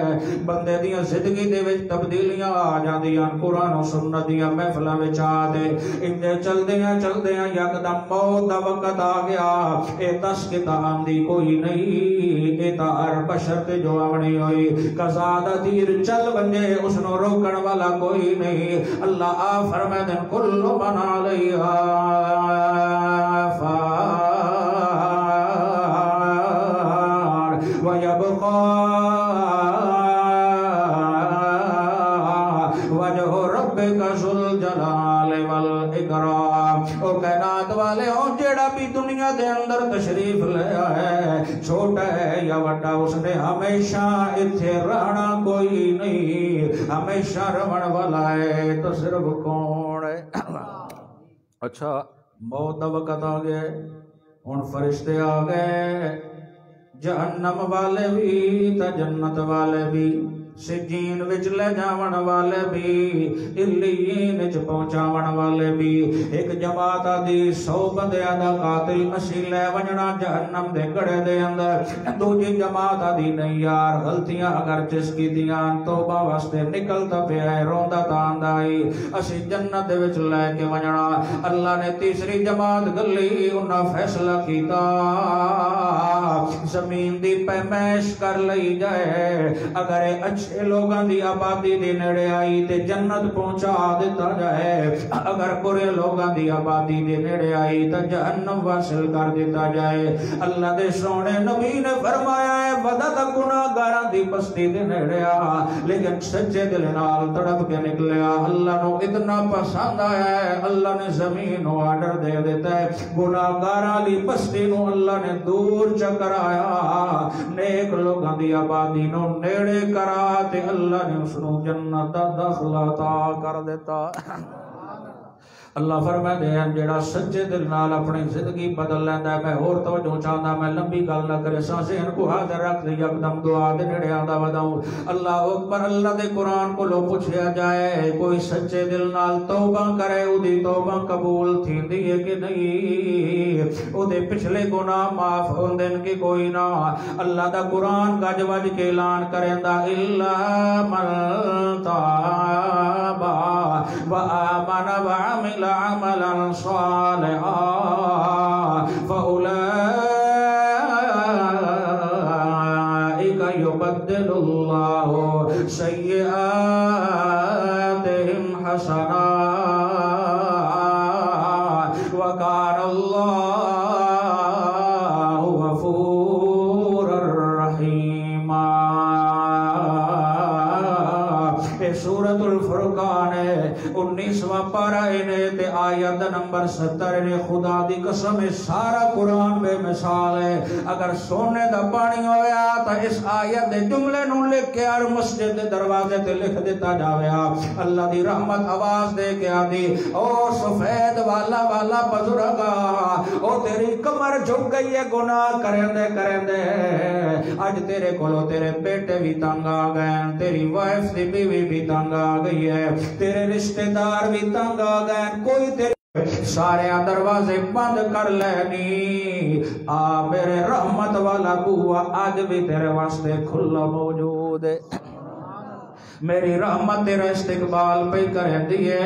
بندے دیاں زندگی دے وچ تبدیلیاں آ جاندیاں، قرآن و سنت دیاں محفلاں وچ آ دے انجے چلدیاں یکدم موت دا وقت آ گیا، اے تسکتا آندی کوئی نہیں، اے تا ہر بشر تے جو آونی ہوئی، قضا دا تیر چل بنجے اس نو روکن والا کوئی نہیں، اللہ آ فرمائے دن کل من علیہا فان ویبقا وجہ ربک ذو الجلال والاکرام، او کائنات والے ہوں جیڑا بھی دنیا دے اندر تشریف لیا ہے چھوٹا ہے یا وڈا اس نے ہمیشہ اتھے رہنا کوئی نہیں، ہمیشہ رہن والا ہے تو صرف کون ہے، اچھا موت دا وقت آ گئے، ہن فرشتے آ گئے، جہنم والے بھی تا جنت والے بھی، سجین وچ لے جاون والے بھی علیین وچ پہنچاون والے بھی ایک جماعت دی 100 بندیاں دا قاتل اسی لے ونجنا جہنم دے گڑے دے اندر دوجی جماعت دی نہیں یار غلطیاں اگر جس کی دیاں توبہ واسطے نکلتا پیا ہے روندا تاندا اے اسی جنت دے وچ لے کے ونجنا اللہ نے تیسری جماعت گلی انہاں فیصلہ کیتا زمین دی پیمائش کر لئی جائے اگر اچھے لوگاں دی آبادی دی نیڑے آئی تے جنت پہنچا دیتا جائے اگر برے لوگاں دی آبادی دی نیڑے آئی تے جہنم واصل کر دیتا جائے اللہ دے سونے نبی نے فرمایا ہے ودا تا گناہگاراں دی بستی دی نیڑے آ لیکن سچے دل نال تڑپ کے نکلیا اللہ نو اتنا پسند آیا ہے اللہ نے زمین نو آرڈر دے دیتا ہے گناہگاراں دی بستی نو اللہ نے دور چکر آیا نیک لوگاں دی آبادی نو نیڑے کرا تے اللہ نے اس نو جنت دا داخلہ عطا کر دیتا اللہ فرمائے دے ہیں جیڑا سچے دل نال اپنی زندگی بدل لیندہ ہے میں اور توجہ چاہتا میں لمبی گل نہ کرے سانسیں کو حاضر رکھ دے یکدم دعا دے نیڑے آدھا وداؤں اللہ اکبر اللہ دے قرآن کو لو پوچھیا جائے کوئی سچے دل نال توبہ کرے او دی توبہ قبول تھی دیئے کہ نہیں او دے پچھلے گناہ معاف ہوندن کی کوئی نہ اللہ دا قرآن گج وج کے اعلان کریں دا اللہ من تابا وآمن وعمل عملا صالحا فأولئك يبدل الله سيئاتهم حسنات وكان الله غفورا رحيما سورة الفرقان 19واں پارہ تے آیت نمبر 70 نے خدا دی قسم سارا قرآن بے مثال ہے اگر سونے دا پانی ہویا تو اس آیت دے جملے نو لکھ کے ہر مسجد دے دروازے تے لکھ دیتا جاویا اللہ دی رحمت آواز دے کے آدھی او سفید والا والا بزرگا او تیری کمر جھک گئی ہے گناہ کریں دے آج تیرے کولو تیرے بیٹے بھی تنگ آ گئے تیری وائف دی بیوی بھی تنگ آ گئی ہے تیرے رشتہ دار بھی تنگ آ گئے کوئی تیرے سارے دروازے بند کر لینی میرے رحمت والا بوا آج بھی تیرے واسطے کھلا موجود ہے میری رحمت تیرا استقبال پہ کریں دیئے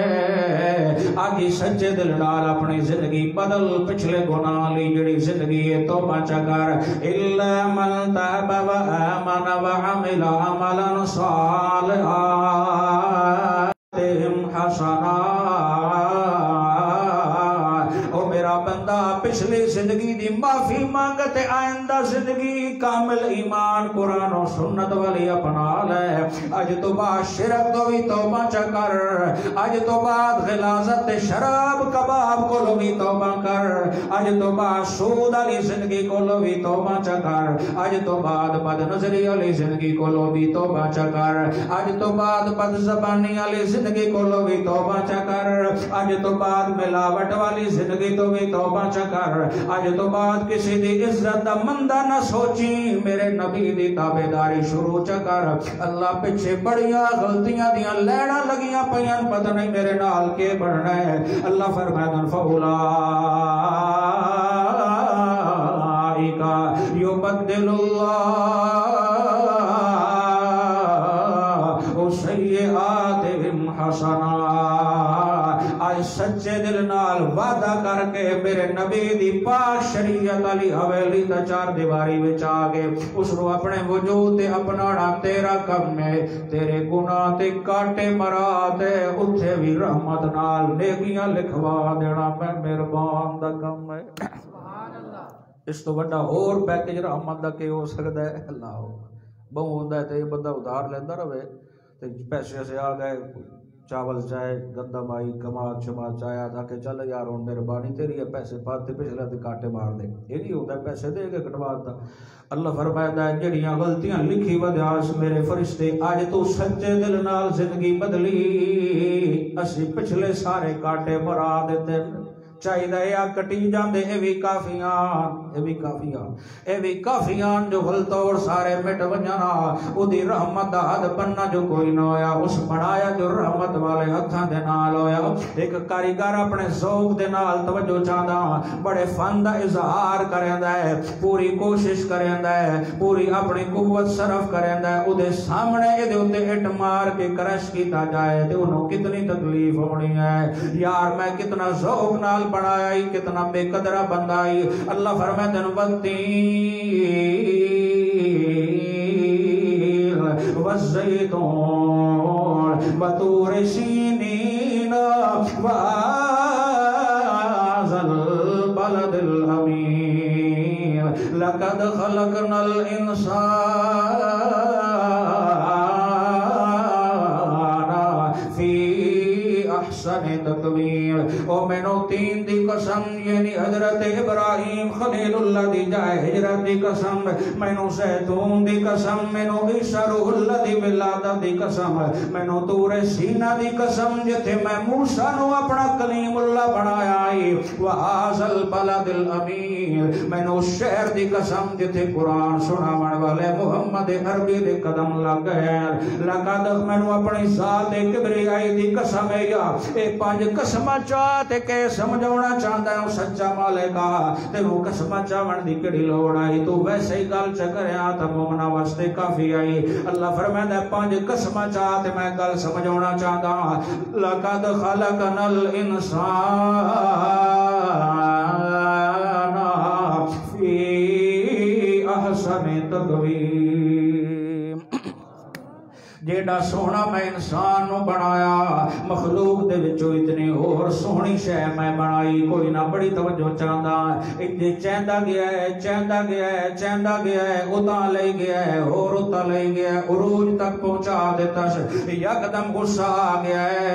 آگی سچے دل نال اپنی زندگی بدل پچھلے گناہ لی جڑی زندگی توبہ چکر إِلَّا مَنْ تَابَ وَآمَنَ وَعَمِلَ عَمَلًا صَالِحًا تِهِمْ حَسَنَاتٍ او میرا بندہ پچھلی زندگی دی معافی مانگتے آئندہ زندگی کامل ایمان قرآن و سنت والی اپنا لے آج تو بعد شرک تو بھی توبہ چکر آج تو بعد غلاظت شراب کباب کو لو بھی توبہ کر آج تو بعد سود علی زندگی کو لو بھی توبہ چکر آج تو بعد بد نظری علی زندگی کو لو بھی توبہ چکر آج تو بعد بد زبانی علی زندگی کو لو بھی توبہ چکر آج تو بعد ملاوٹ والی زندگی تو بھی توبہ چکر آج تو بعد کسی دی عزت دا مندہ نہ سوچی میرے نبی دی تابداری شروع چکر اللہ پچھے بڑیاں غلطیاں دیاں لیڑا لگیاں پیاں پتہ نہیں میرے نال کے بڑھنا ہے اللہ فرمائے فَأُولَئِكَ يُبَدِّلُ اللَّهُ سَيِّئَاتِهِمْ حَسَنَاتٍ آج سچے دل نال وعدہ کر کے میرے نبی دی پاک شریعت علی حویلی تا چار دیواری وچ آگے اس رو اپنے وجود تے اپنانا تیرا کم میں تیرے گناہ تے کاٹے مرا تے اتھے بھی رحمت نال نیکیاں لکھوا دینا میں مہربان دا کم ہے اس تو بڑا اور پیکج رحمت دا کے ہو سکتا ہے اللہ بہو ہوندہ ہے تے بندہ ادھار لیندہ رہے تے پیسے سے آ گئے چاول چائے گندم آئی کمال شمال چایا تھا کہ چل یار ہوں مہربانی تیری ہے پیسے پاتے پچھلے تے کاٹے مار دے یہ نہیں ہوتا ہے پیسے دے کے کٹواتا اللہ فرمائے ہے جڑیاں غلطیاں لکھی ودیاس میرے فرشتے آج تو سچے دل نال زندگی بدلی اسی پچھلے سارے کاٹے مرا دیتے چاہی دے یا کٹی جاندے بھی کافیاں اے بھی کافیان جو غلطور سارے مٹ ونجنا او دی رحمت دا حد بننا جو کوئی نہ ہویا اس بنایا جو رحمت والے ہتھاں دے نال ہویا ایک کاریگر اپنے ذوق دے نال توجہ چاہدا بڑے فن دا اظہار کریندا ہے پوری کوشش کریندا ہے پوری اپنی قوت صرف کریندا ہے او دے سامنے اے دے اوتے اٹ مار کے کرش کیتا جائے تے انہوں کتنی تکلیف ہونی ہے یار میں کتنا ذوق نال بنایا ہی کتنا بے قدرہ بندہ ہی اللہ فرمائے دن والزيتون وطور سينين وهذا البلد الأمين لقد خلقنا الإنسان في أحسن تقويم او مینو تین دی قسم یعنی حضرت ابراہیم خلیل اللہ دی جائے ہجرت دی قسم مینو زیتون دی قسم مینو عیسیٰ روح اللہ دی ولادت دی قسم مینو طور سینہ دی قسم جتھے میں موسیٰ نو اپنا کلیم اللہ بنایا آئی وَهَذَا الْبَلَدِ الْأَمِينَ مینو شہر دی قسم جتھے قرآن سناون والے محمد عربی دے قدم لگ گئے لقد مینو اپنی ذات کبریائی دی قسم ہے یا اے پانچ قسمہ چاہتے کہ سمجھونا چاہتا ہے سچا مالکا تیرو قسمہ چاہون دی کڑی لوڑ آئی تو ویسے ہی گل چکریا تا مومنہ واسطے کافی آئی اللہ فرمائے پانچ قسمہ چاہتے میں گل سمجھونا چاہتا لقد خلقنا الانسان فی احسن تقویم جیڑا سونا میں انسان نو بنایا مخلوق دے وچوں اتنی اور سونی شے میں بنائی کوئی نہ بڑی توجہ چاہندا اتے چہندا گیا ہے چہندا گیا ہے چہندا گیا ہے اتا لے گیا ہے اور اتا لے گیا ہے عروج تک پہنچا دیتا یکدم غصہ آ گیا ہے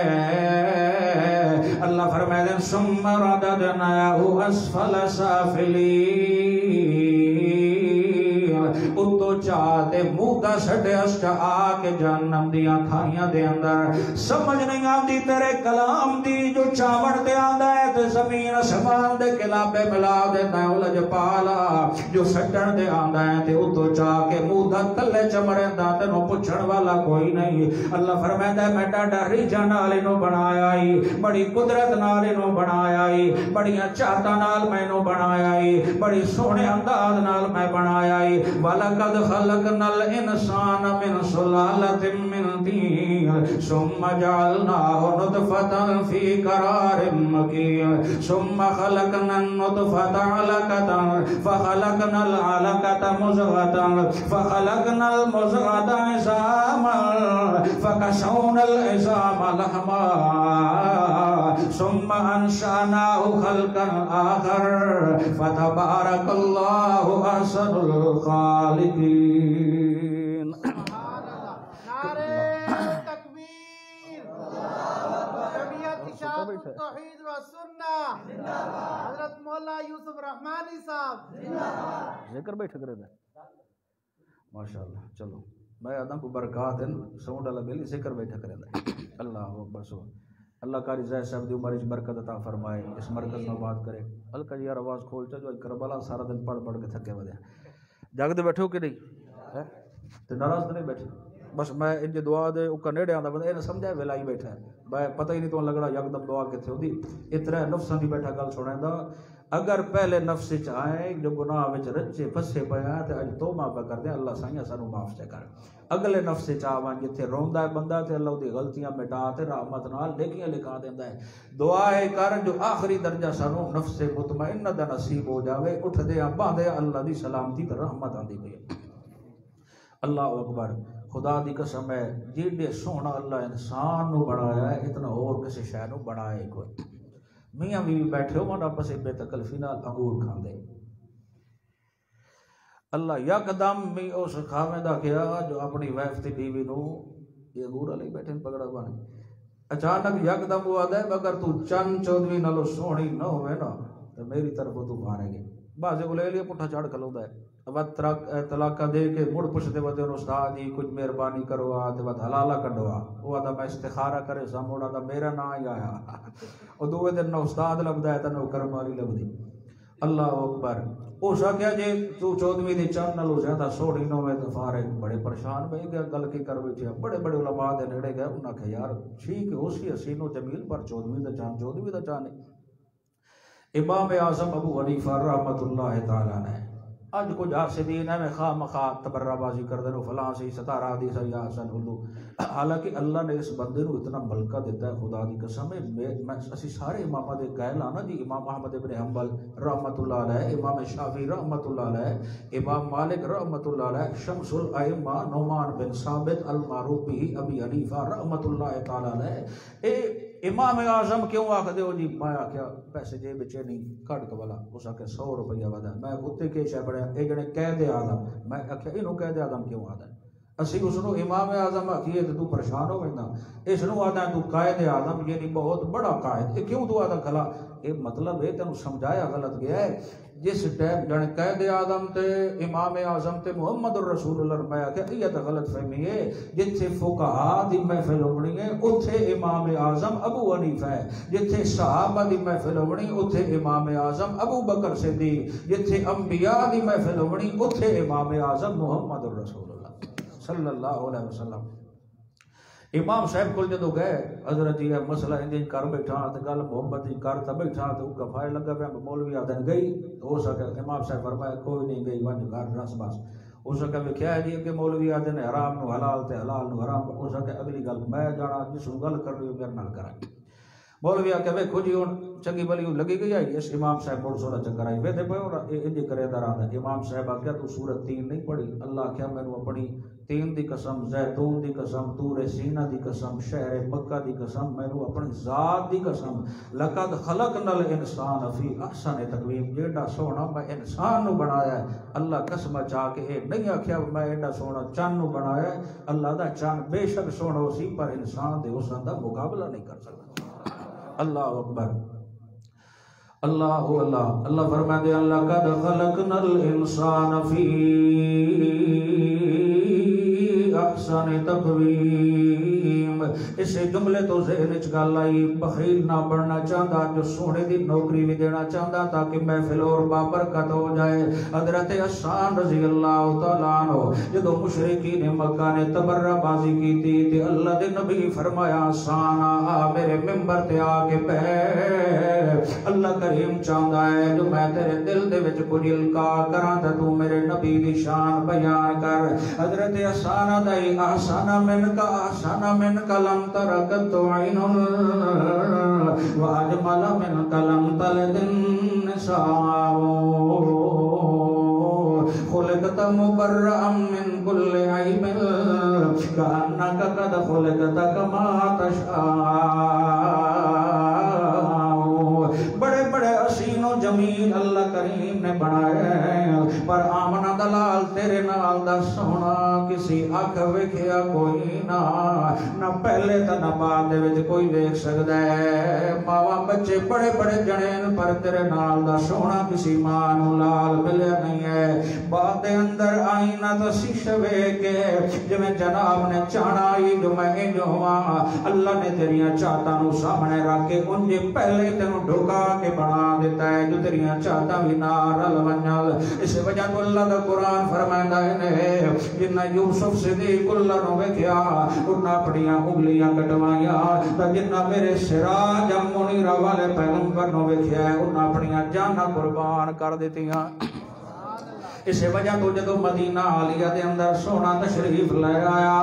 اللہ فرمائے ثم رددناه اسفل سافلین اتو چاہتے مودا سٹے اسٹا آکے جہنم دیاں کھائیاں دے اندر سمجھ نہیں آتی تیرے کلام دی جو چاوڑ دے آندہ ہے تو زمین اسمان دے کلابے ملا دیتا ہے اولج پالا جو سٹن دے آندہ ہے تو اتو چاہ کے مودا تلے چمڑے داتے نو پچھڑ والا کوئی نہیں اللہ فرمائے ہے میں ڈاڈا ریجا نالے نو بنایا ہی بڑی قدرت نالے نو بنایا ہی بڑی چاہتا نال میں نو بنایا ہی بڑی سونے انداز نال میں بنایا ہی وَلَقَدْ خَلَقْنَا الْإِنسَانَ مِنْ سُلَالَةٍ مِنْ طِينٍ ثُمَّ جَعَلْنَاهُ نُطْفَةً فِي قَرَارٍ مَكِينٍ ثُمَّ خَلَقْنَا النُّطْفَةَ عَلَقَةً فَخَلَقْنَا الْعَلَقَةَ مُضْغَةً فَخَلَقْنَا الْمُضْغَةَ عِظَامًا فَكَسَوْنَا الْعِظَامَ لَحْمًا ثُمَّ أَنشَأْنَاهُ خَلْقًا آخَرَ فَتَبَارَكَ اللَّهُ أَحْسَنُ الخالقین نعرہ تکبیر جمعیت اشاعت التوحید و سنہ حضرت مولا یوسف رحمانی صاحب ذکر بیٹھے کرے دیں ماشاءاللہ چلو میں آدم کو برکات ہیں سونڈ اللہ بیلی ذکر بیٹھے کرے دیں اللہ اکبر سو اللہ کاری زید صاحب دی عمر برکت عطا فرمائے اس مرکز میں بات کرے ہلکا جی یار آواز کھول چا جو کربلا سارا دن پڑھ پڑھ کے تھکے ودے جاگتے بیٹھے ہو کہ نہیں تو ناراض تو نہیں بیٹھے بس میں ان کی دعا دے اوکا نیڑے آندا بندہ انہیں سمجھا ہے ویلائی بیٹھا ہے میں پتہ ہی نہیں تو لگڑا یکدم دعا کتے ہو دی اترے نفساں دی بیٹھا گل سنیں دا اگر پہلے نفس چاہیں جو گناہ وچ رچے پھسے پیا تے اج توبہ پہ کر دیں اللہ سائیں سانو معاف سے کر اگلے نفس چاہواں جتھے روندا ہے بندہ تے اللہ دی غلطیاں مٹا تے رحمت نال نیکیاں لکھا دیندا ہے دعا کر جو آخری درجہ سانو نفس مطمئنہ دا نصیب ہو جاوے اٹھ دے باندے اللہ دی سلامتی تے رحمت آندی پئی اللہ اکبر خدا دی قسم ہے جیڑے سونا اللہ انسان نو بنایا ہے اتنا اور کسی شے نو بنایا کوئی میاں بیوی بیٹھے ہو مانا پسے بے تکلفی نال انگور کھاندے اللہ یکدم میں اس خاویں دا کیا جو اپنی وائف تے بیوی نو یہ انگور علی بیٹھے پگڑا بن اچانک یکدم وہ آدھا ہے اگر تو چند چودوی نالو سونی نہ ہوئے نا تو میری طرف تو مارے گے بعضے کو لے لیا پٹھا چاڑ کھلودا ہے اب طلاقہ دے کے مڑ پوچھتے ودے استاد جی کچھ مہربانی کرو تے ود حلالہ کڈو وہ آدھا میں استخارہ کرے سا موڑا دا میرا نا ہی آیا اور دوے دن نہ استاد لبدا ہے تے نہ کرم والی لبدی اللہ اکبر ہو سکیا جے تو 14ویں دی چند نالوں زیادہ سوڑی نو میں تو فارغ بڑے پریشان بھئی گئے گل کی کر بیٹھے بڑے بڑے علماء دے نیڑے گئے انہاں کہ یار ٹھیک ہے اسی حسین و جمیل پر 14ویں دا چاند 14ویں دا چاند نہیں۔ امام اعظم ابو حنیفہ رحمت اللہ تعالیٰ نے آج کچھ عرصے دین ہے میں خواہ مخواہ تبرہ بازی کر دے فلاں سے 17 حدیث یا حسن اللہ، حالانکہ اللہ نے اس بندے کو اتنا ملکہ دیتا ہے خدا دی قسم ہے۔ میں اسی سارے امامہ دے قائل آنا جی، امام احمد ابن حنبل رحمت اللہ علیہ، امام شافعی رحمت اللہ علیہ، امام مالک رحمت اللہ علیہ، شمس الائمہ نعمان بن ثابت المعروف بھی ابی حنیفہ رحمت اللہ تعالی علیہ۔ امام اعظم کیوں آکھ دے ہو جی؟ میں آکھیا پیسے جے بچے نہیں کٹ والا اس آکھے 100 روپیہ ودا میں اتنے کے شے پڑھیا اے جنے قید اعظم، میں آکھیا اینو قید اعظم کیوں آدا اسی اس نو امام اعظم آکھیے تو پریشان ہو ویندا، اس نو آدا تو قائد اعظم یعنی بہت بڑا قائد، اے کیوں تو آدا کھلا؟ اے مطلب ہے تینوں سمجھایا غلط گیا ہے۔ جس ٹائم جنے قائد اعظم تے امام اعظم تے محمد الرسول اللہ فرمایا کہ یہ تو غلط فہمی ہے، جتھے فقہاء دی محفل ہونی ہے اوتھے امام اعظم ابو حنیفہ ہے، جتھے صحابہ دی محفل ہونی اوتھے امام اعظم ابو بکر صدیق، جتھے انبیاء دی محفل ہونی اوتھے امام اعظم محمد الرسول اللہ صلی اللہ علیہ وسلم۔ امام صاحب کل جدو گئے حضرت یہ مسئلہ انجن کر بیٹھا تو گل محبت کرتا بیٹھا تو کفائے لگا پہ مولوی آدھن گئی تو ہو سکے امام صاحب فرمایا کوئی نہیں گئی ونج گھر رس بس ہو سکے بھی کیا ہے جی کہ مولوی آدھن حرام نو حلال تے حلال نو حرام، ہو سکے اگلی گل میں جانا جس گل کر رہی ہوں میرے نال کرائیں۔ مولوی آ کے ویکھو جی ہن چنگی بلی لگی گئی آئی اس امام صاحب بڑھ سونا چکر آئی ویدے پہ اور انجی کرے در آدھا امام صاحب آ کیا تو سورت 3 نہیں پڑھی؟ اللہ کیا میں نے اپنی 3 دی قسم، زیتون دی قسم، طور سینہ دی قسم، شہر مکہ دی قسم، میں نے اپنی ذات دی قسم، لقد خلقنا الانسان فی احسن تقویم، جیڑا سونا میں انسان نو بنایا ہے۔ اللہ قسم چاہ کے اے نہیں آکھیا میں ایڈا سونا چاند نو بنایا ہے، اللہ دا چاند بے شک سونا اسی پر انسان دے حسن دا مقابلہ نہیں کر سکتا۔ اللہ اکبر اللہ اللہ اللہ فرمائے دے اللہ قد خلقنا الانسان فی احسن تقویم۔ اس جملے تو ذہن وچ گل آئی بخیل نہ بننا چاہتا، جو سونے دی نوکری بھی دینا چاہتا تاکہ محفل اور بابرکت ہو جائے۔ حضرت حسان رضی اللہ تعالیٰ عنہ جدو مشرکین مکہ نے تبرہ بازی کی تھی تے اللہ دے نبی فرمایا حسان آ میرے ممبر تے آ کے بیٹھ، اللہ کریم چاہتا ہے جو میں تیرے دل دے وچ کچھ القا کراں تے تو میرے نبی دی شان بیان کر۔ حضرت حسان دائی احسن من کا لم ترکت عین واجمل من کا لم تلد النساء خلقت مبرئا من کل عیب کأنک قد خلقت کما تشاء۔ بڑے بڑے حسین و جمیل اللہ کریم نے بنائے پر آمنہ دلال تیرے نال دا سونا کسی آنکھ ویکھیا کوئی نہ پہلے تا نہ بعد دے وچ کوئی ویکھ سکدا ہے۔ ماواں بچے بڑے بڑے جنین پر تیرے نال دا سونا کسی ماں نو لال ملیا نہیں ہے۔ بعد دے اندر آئینہ تا شیشہ ویکھ کے جویں جناب نے چاہنا آئی جو میں انج ہواں، اللہ نے تیریاں چاہتاں نو سامنے رکھ کے انجے پہلے تینوں ڈھکا کے بنا دیتا ہے جو تیریاں چاہتاں بھی نار الونجل۔ اس وجہ تو اللہ دا قرآن فرمائندہ ہے جنہ یوسف صدیق اللہ نو ویکھیا انہاں اپنیاں انگلیاں کٹوائیاں، تے جنہ میرے سراج منیرہ والے پیغمبر نو ویکھیا انہاں اپنیاں جاناں قربان کر دیتیاں۔ اس وجہ تو جدو مدینہ عالیہ دے اندر سونا تشریف لے آیا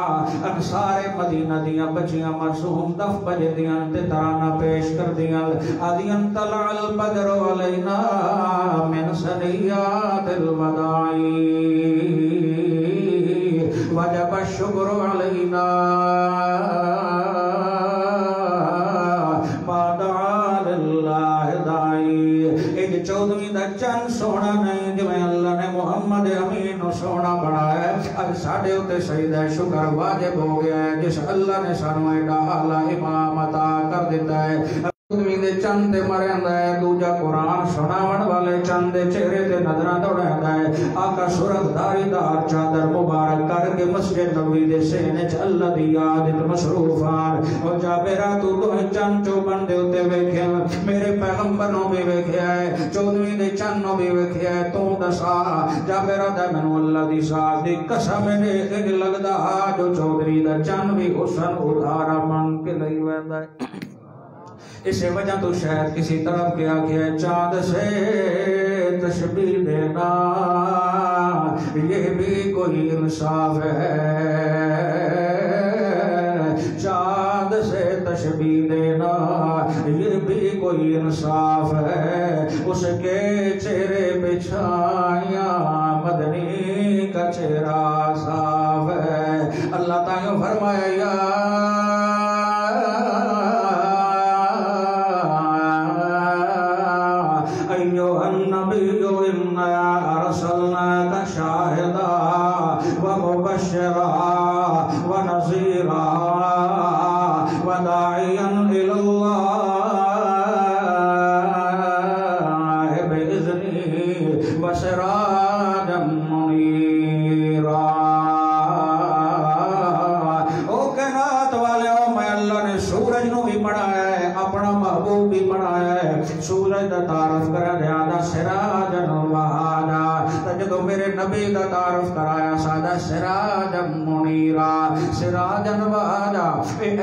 انصار مدینہ دیاں بچیاں معصوم دف بجے دیاں تے ترانہ پیش کر دیاں آدیاں طلع البدر علینا من سنیات الوداعی وجب الشکر علینا ما دعا للہ دائی۔ ایک 14ویں دا چند سونا نہیں جو اللہ نے محمد امین و سونا بنایا ہے، اب ساڑھے ہوتے سجدہ شکر واجب ہو گیا ہے جس اللہ نے سانو ایڈا اعلیٰ امام عطا کر دیتا ہے۔ 14ویں دے چند تے مریندا ہے دوجا قرآن سناون والے چند دے چہرے تے نظراں دوڑیندا ہے آقا سرخ دھاری دار چادر مبارک کر کے مسجد نبوی دے سینے چ اللہ دی یاد وچ مصروفان او جابرا تو چند چو بندے اتے ویکھیا میرے پیغمبر نو بھی ویکھیا ہے چودھویں دے چند نو بھی ویکھیا ہے تو دسا جابرا دا مینوں اللہ دی ذات دی قسم نے انج لگدا جو چودھری دا چند بھی حسن ادھارا من کے لئی ویندا ہے اسے وجہ تو شاید کسی طرف کیا کہ چاند سے تشبیہ دینا یہ بھی کوئی انصاف ہے چاند سے تشبیہ دینا یہ بھی کوئی انصاف ہے اس کے چہرے پہ چھائیاں مدنی کا چہرہ صاف ہے اللہ تعالیٰ فرمایا یا ایوہ النبی انا ارسلناک شاہدا ومبشرا ونذیرا وداعیا الی اللہ بإذنہ وسراجا منیرا او کائنات والے میں اللہ نے سورج نو بھی بنایا ہے اپنا محبوب بھی بنایا ہے سورج دا تعارف کرا دیا دا سراجن وہادا جدو میرے نبی دا تعارف کرایا سادہ سراجن منیرا سراجن وہادا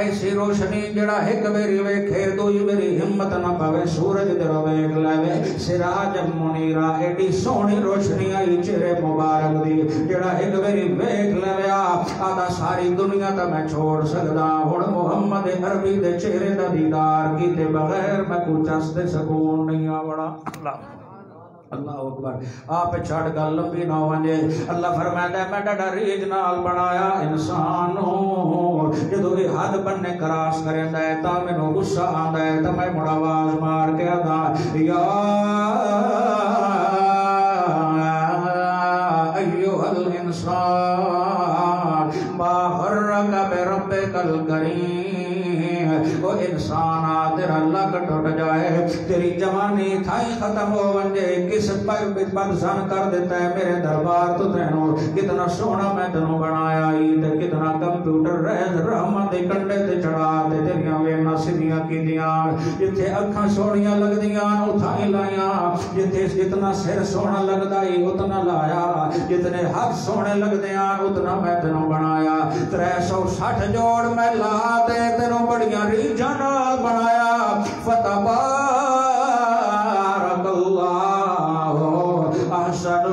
ایسی روشنی جڑا ایک میری ویکھے دوئی میری ہمت نہ پوے سورج درو ویکھ لے سراجن منیرا ایڈی سونی روشنی آئی چہرے مبارک دی جڑا ایک میری ویکھ لے آدھا ساری دنیا تا میں چھوڑ سکدا ہن محمد عربی دے چہرے دا دیدار کیتے بغیر میں کچھ ہستے سکون نہیں آوڑا اللہ اکبر آپ چھڑ گل لمبی نہ ونجے اللہ فرمائے میں ڈاڈا ریج نال بنایا انسانوں جدو یہ حد بننے کراس کریندا ہے تا مینوں غصہ آندا ہے تا میں مڑ آواز مار کے آندا یا ایھا الانسان ما غرک بربک الکریم او انسان تیرا لگ ٹوٹ جائے تیری جوانی تھائی ختم ہو ونجے کس پر بدسن کر دیتا ہے میرے دربار تو تینوں کتنا سونا میں تینوں بنایا تے کتنا کمپیوٹر رہز رحمت دے کنڈے تے چڑھا تے تیریاں وینا سیدھیاں کیتیاں جتھے اکھاں سونیاں لگدیاں اتھائی لائیاں جتھے جتنا سر سونا لگدا ہی اتنا لایا جتنے ہاتھ سونے لگدیاں اتنا میں تینوں بنایا 360 جوڑ میں لا تے تینوں بڑیاں ریجاں نال بنایا فتبارک اللہ احسن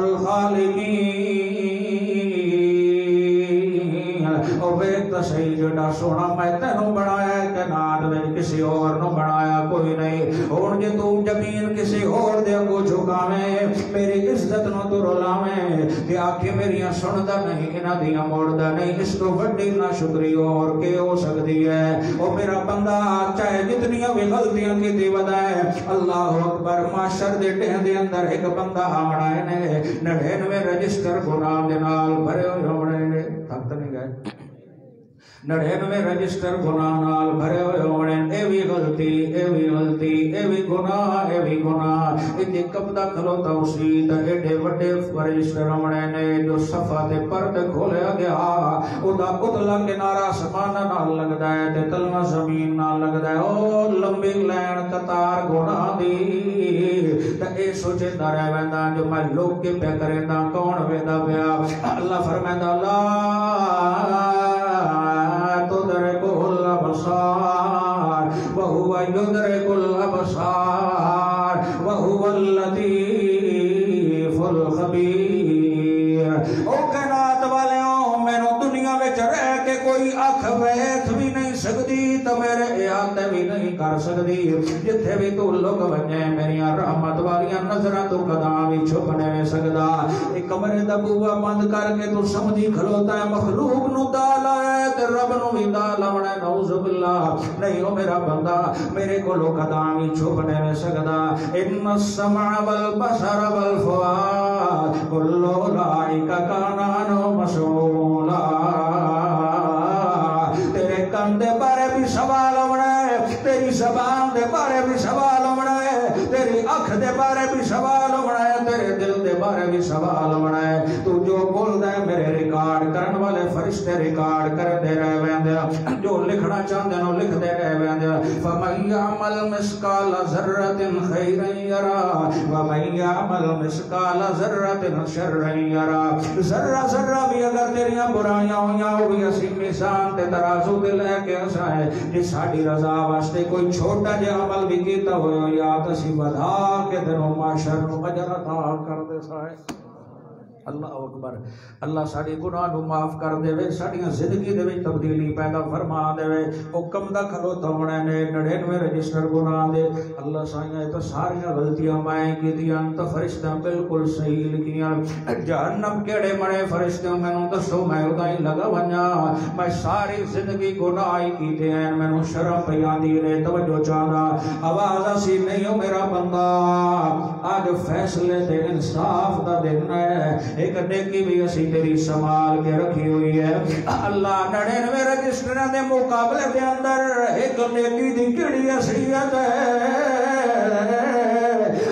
الخالقین او بیک صحیح جڑا سونا میں تینوں بنایا کائنات میں کسی اور نو بنایا کوئی نہیں ہن جے تو زمین کسی اور دے کو جھکاویں میری عزت نو تو رلاویں تے آکھے میریاں سندا نہیں انہاں دیاں موڑدا نہیں اس تو وڈی نا شکری اور کے ہو سکتی ہے او میرا بندہ چاہے جتنیاں بھی غلطیاں کیتی ودائے اللہ اکبر معاشر دے ٹہن دے اندر ایک بندہ آوڑا ہے نے 99 رجسٹر گناہ دے نال بھرے ہوئے نے تک نہیں گئے 99 رجسٹر گناہ نال بھرے ہوئے اے وی غلطی اے وی غلطی اے وی گناہ اتے کبدا کھلوتا اسی تے ایڈے وڈے فرشتے رمنے نے جو صفا تے پرد کھولیا گیا اودا اتلا کنارہ آسمان نال لگدا ہے تے تلنا زمین نال لگدا ہے او لمبی لین قطار گناہ دی تے اے سوچدا رہ ویندا جو میں لوگ کے پہ کریندا کون ویندا پیا اللہ فرمایندا لا تدرک الابصار وهو يدرك الابصار وهو اللطيف الخبير او کائنات والےوں مینوں دنیا وچ رہ کے کوئی اکھ ویکھ بھی نہیں سکدی تے میرے احاطے بھی نہیں کر سکدی جتھے بھی تو لوگ ونجے میری رحمت والیاں نظراں تو قدم بھی چھپ نہیں سکدا ایک کمرے دا بوہا بند کر کے تو سمجھی کھلوتا ہے مخلوق نو دال ہے تے رب نو بھی دال آونا ہے نعوذ باللہ نہیں او میرا بندہ میرے کو لو قدم بھی چھپ نہیں سکدا ان السمع والبصر والفؤاد كل اولئک کان عنہ مسئولا تیرے کان دے بارے بھی سوال ہونا ہے تیری زبان دے بارے بھی سوال اکھ دے بارے بھی سوال ہونا ہے تیرے دل دے بارے بھی سوال ہونا ہے تو جو بول دے میرے ریکارڈ کرن والے فرشتے ریکارڈ کر دے رہے ویندے جو لکھنا چاہتے ہیں لکھ دے رہے ویندے فَمَنْ يَعْمَلْ مِثْقَالَ ذَرَّةٍ خَيْرًا يَرَى وَمَنْ يَعْمَلْ مِثْقَالَ ذَرَّةٍ شَرًّا يَرَى ذرہ ذرہ بھی اگر تیریاں برائیاں ہویاں ہوئی اسی میزان تے ترازو دے لے کے اسائے جی ساڑی رضا واسطے کوئی چھوٹا جے عمل بھی کیتا ہوئے یا تسی بدھا کے دنوں معاشر نو اجر عطا کر دے سائے اللہ اکبر اللہ ساڑی گناہ نو معاف کر دے وے ساڑی زندگی دے وچ تبدیلی پیدا فرما دے وے حکم دا کھلو توڑے نے 99 رجسٹر گناہ دے اللہ سائیں تو ساری غلطیاں میں کیتیاں تو فرشتہ بالکل صحیح لکھیاں جہنم کیڑے بڑے فرشتے مینوں دسو میں اودائی لگا ونجا میں ساری زندگی گناہ کیتے ہیں مینوں شرم پئی آندی رے توجہ چاہدا آواز اسی نہیں ہو میرا بندہ آج فیصلے دے انصاف دا دن ہے ایک نیکی بھی اسی تیری سنبھال کے رکھی ہوئی ہے اللہ 99 رجسٹر دے مقابلے دے اندر ایک نیکی دی کیڑی حیثیت ہے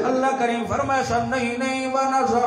اللہ کریم فرمائے سن نہیں ونزع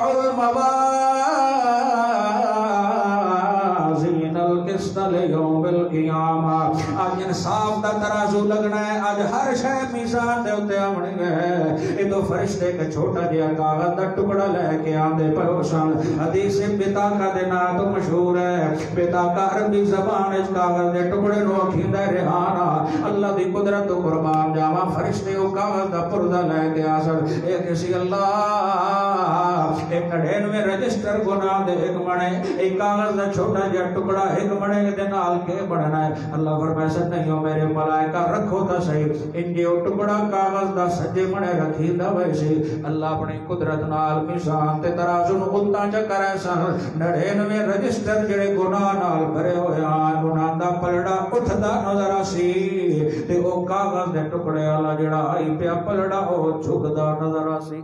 الموازین القسط لیوم القیامہ آج انصاف دا ترازو لگنا ہے آج ہر شے میزان دے ہوتے آمنی ہے یہ تو فرشتے کا چھوٹا جیا کاغذ دا ٹکڑا لے کے آندے پروشان حدیث بیتاکا دینا تو مشہور ہے بیتاکا عربی زبان اس کاغذ دے ٹکڑے نو کھیندے رہانا اللہ دی قدرت و قربان جاوا فرشتے او کاغذ دا پردہ لے کے آسر ایک کسی اللہ ایک 99 رجسٹر گناہ دے ایک منے ایک کاغذ دا چھوٹا جیا ٹکڑا ایک منے دے نال کے بڑھنا ہے اللہ فرمائے سن نہیں ہو میرے ملائکہ رکھو تا صحیح ان جو ٹکڑا کاغذ دا سجے منے رکھی دا ویسے اللہ اپنی قدرت نال میزان تے ترازو نو اُلٹا چ کرے سن 99 رجسٹر جڑے گناہ نال بھرے ہوئے ہیں گناہ دا پلڑا اٹھدا نظر آسی تے او کاغذ دے ٹکڑے والا جڑا آئی پیا پلڑا او جھکدا نظر آسی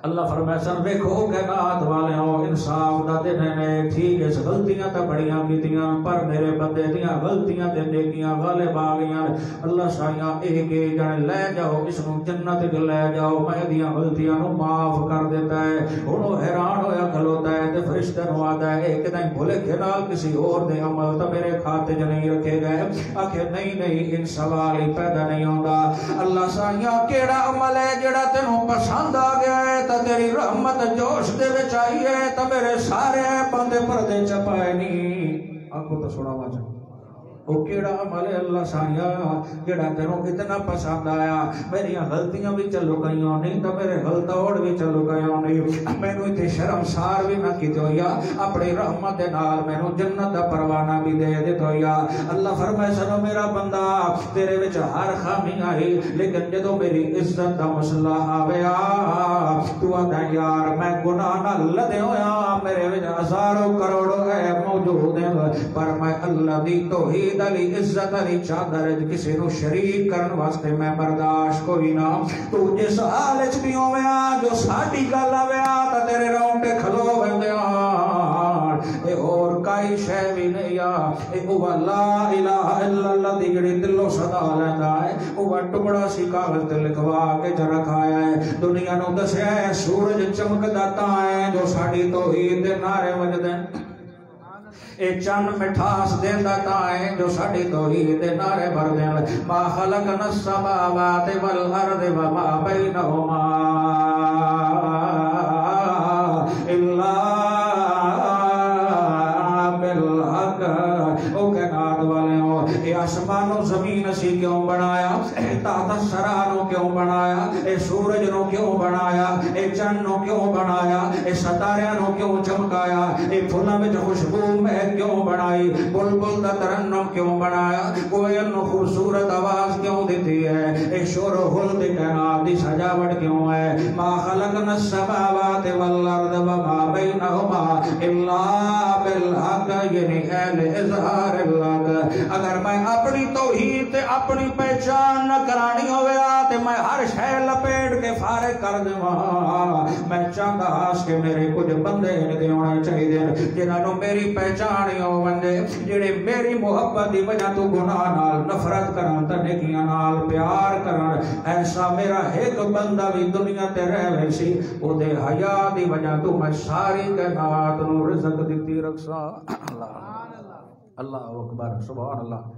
اللہ فرمائے سن دیکھو کائنات والے ہو انصاف دا دن ہے ٹھیک ہے غلطیاں تے بڑیاں کیتیاں پر میرے بندے دیاں غلطیاں تے نیکیاں غالب آ گئیاں اللہ سایاں ایک ایک جنے لے جاؤ اس نو جنت وچ لے جاؤ میں دیاں غلطیاں نو معاف کر دیتا ہے ہن حیران ہویا کھلوتا ہے تے فرشتہ نو آدا ہے ایک دن بھولے کھنال کسی اور دے عمل تے میرے کھاتے وچ نہیں رکھے گئے آکھے نہیں ان سوال ہی پیدا نہیں ہوندا اللہ سایاں کیڑا عمل ہے جڑا تینوں پسند آ گیا ہے تیری رحمت جوش دے وچ آئی ہے تے میرے سارے بندے پردے چپائے نہیں آنکھوں تو سنا واجا او کیڑا عمل ہے اللہ سانیا جڑا تینوں اتنا پسند آیا میری غلطیاں بھی چلو گئیاں نہیں تے میرے غلطوڑ بھی چلو گئیاں نہیں مینوں تے شرمسار بھی نہ کیتے ہویا اپنی رحمت دے نال مینوں جنت دا پروانہ بھی دے دتا ہویا اللہ فرمائے سنو میرا بندہ تیرے وچ ہر خامی آئی لیکن جدوں میری عزت دا مسئلہ آویا تو آدا یار میں گناہ نال لدے ہویا میرے وچ ہزاروں کروڑوں ہے موجود ہیں پر میں اللہ دی توحید علی عزت علی چادر کسی نو شریک کرن واسطے میں برداشت کوئی نہ تو جس حالت بھی ہویا جو ساڈی گل آویا تے تیرے رونٹے کھلو ویندے اے اور کئی شے بھی نہیں اے او لا الہ الا اللہ دی جڑی دلوں صدا لیندا ہے او ٹکڑا سی کاغذ تے لکھوا کے چ رکھایا ہے دنیا نو دسیا ہے سورج چمکدا تاں ہے جو ساڈی توحید دے نعرے وجدے اے چند مٹھاس دیندا تاں ہے جو ساڈی توحید دے نعرے بھردے ما خلقنا السماوات والارض وما بینہما الا بالحق او کائنات والے ہو اے آسمان و زمین اسی کیوں بنایا اے تحت الثری کیوں بنایا اے سورج نو کیوں بنایا اے چند نو کیوں بنایا اے ستاریاں نو کیوں چمکایا اے پھلاں وچ خوشبو مہک کیوں بنائی بلبل دا ترنم کیوں بنایا کوئل نو خوبصورت آواز کیوں دیتی ہے اے شور و غل دی کائنات دی سجاوٹ کیوں ہے ما خلقنا السماوات والارض وما بینہما الا بالحق یعنی اہل اظہار الحق اگر میں اپنی توحید تے اپنی پہچان نہ کرانی ہوئے تے میں ہر شے لپیٹ کے فارغ کر دیواں میں چاہتا ہاں کہ میرے کچھ بندے نے ہونے چاہیے جنہاں نو میری پہچان ہی ہوندے جڑے میری محبت دی وجہ تو گناہ نال نفرت کرن تے نیکیاں نال پیار کرن ایسا میرا ایک بندہ بھی دنیا تے رہے سی او دے حیا دی وجہ تو میں ساری کائنات نو رزق دتی رکھسا اللہ اکبر سبحان اللہ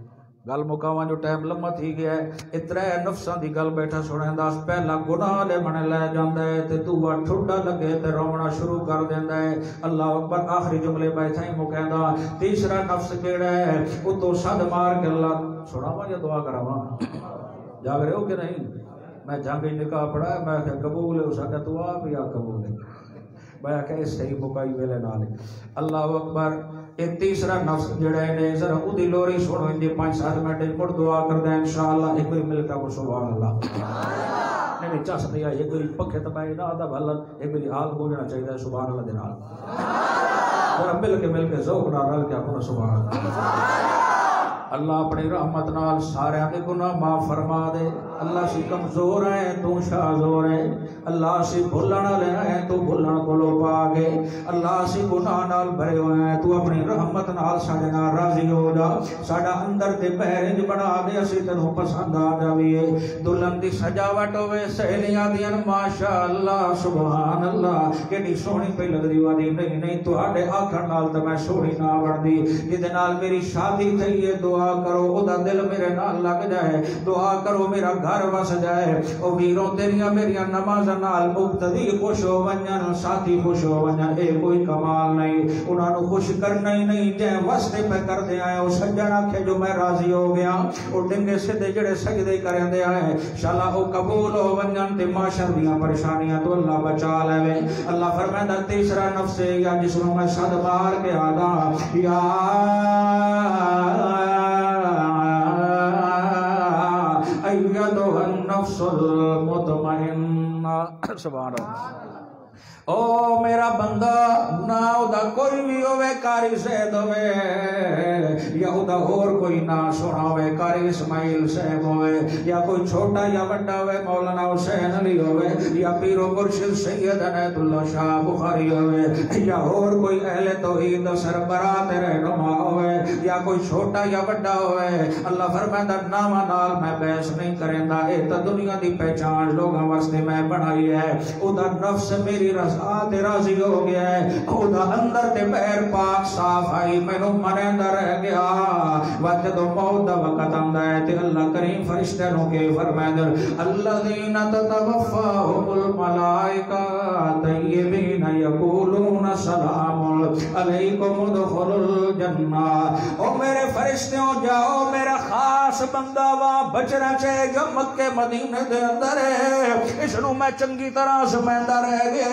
گل مکاواں جو ٹائم لمبا تھی گیا ہے اترے نفساں دی گل بیٹھا سنیندا پہلا گناہ دے بنے لے جاندا ہے تے دوجا ٹھڈا لگے تے رونا شروع کر دیندا ہے اللہ اکبر آخری جملے بیٹھا ہی مکیندا تیسرا نفس کیڑا ہے او تو صد مار کے اللہ سناواں یا دعا کراواں جاگ رہے ہو کہ نہیں میں جنگ نکاح پڑھا میں کہ قبول ہو سکتا تو آپ یا قبول ہے میں کہ صحیح مکائی ویلے نال اللہ اکبر ایک تیسرا نفس جڑا ہے ذرا اودی لوری سنو ان دی 5-7 منٹ مڑ دعا کردا ہے انشاءاللہ ایک بار مل کے سبحان اللہ نہیں چاس نہیں آئی ایک بار پکھے تباہی نہ آدھا بھلا ایک بار حال گونجنا چاہیے سبحان اللہ دے نال ذرا مل کے ذوق نال رل کے اپنا سبحان اللہ اللہ اپنی رحمت نال سارے دے گناہ معاف فرما دے اللہ سی کمزور ہے تو شاذور ہے اللہ سی بھولن والے ہیں تو بھولن کولو پاک ہے اللہ سی گناہ نال بھرے ہوئے ہیں تو اپنی رحمت نال ساڈے نال راضی ہو جا ساڈا اندر تے بہرج بنا دے اسی تینوں پسند آ جاویے دلہن دی سجاوٹ ہوے سہیلیاں دیاں ماشاءاللہ سبحان اللہ کیڑی سونی پہ لگدی وادی نہیں تواڈے آکھن نال تے میں سونی نہ بڑدی جے نال میری شادی تھی ہے دعا کرو او دا دل میرے نال لگ جائے دعا کرو میرا گھر وس جائے او ویروں تیریاں میریاں نمازاں نال مقتدی خوش ہو ونجن ساتھی خوش ہو ونجن اے کوئی کمال نہیں انہاں نو خوش کرنا ہی نہیں جے واسطے پہ کر دے آئے او سجن آکھے جو میں راضی ہو گیا او ڈنگے سیدھے جڑے سجدے کریندے آئے شالا او قبول ہو ونجن تے معاشر دیاں پریشانیاں تو اللہ بچا لے اللہ فرمائندا تیسرا نفس یا جس نو میں صد مار کے آدا یا ایتھا النفس المطمئنہ سبحان اللہ او میرا بندہ نہ او دا کوئی بھی ہوئے کاری زید ہوئے یا او دا اور کوئی نہ سونا ہوئے کاری اسماعیل صاحب ہوئے یا کوئی چھوٹا یا بڑا ہوئے مولانا حسین علی ہوئے یا پیر و مرشد سید عنایت اللہ شاہ بخاری ہوئے یا اور کوئی اہل توحید سربراہ رہنما ہوئے یا کوئی چھوٹا یا بڑا ہوئے اللہ فرمائندا نامہ نال میں بحث نہیں کریندا اے تا دنیا دی پہچان لوگاں واسطے میں بنائی ہے او دا نفس میری رضا تے راضی ہو گیا ہے او دا اندر تے بہر پاک صاف آئی مینوں منیندا رہ گیا وقت تو موت دا وقت آندا ہے تے اللہ کریم فرشتے نو کہ فرمائے الذین تتوفاهم الملائکہ طیبین یقولون سلام علیکم ادخلوا الجنہ او میرے فرشتوں جاؤ میرا خاص بندہ وہاں بچنا چاہے جو مکے مدینے دے اندر ہے اس نو میں چنگی طرح سمجھدا رہ گیا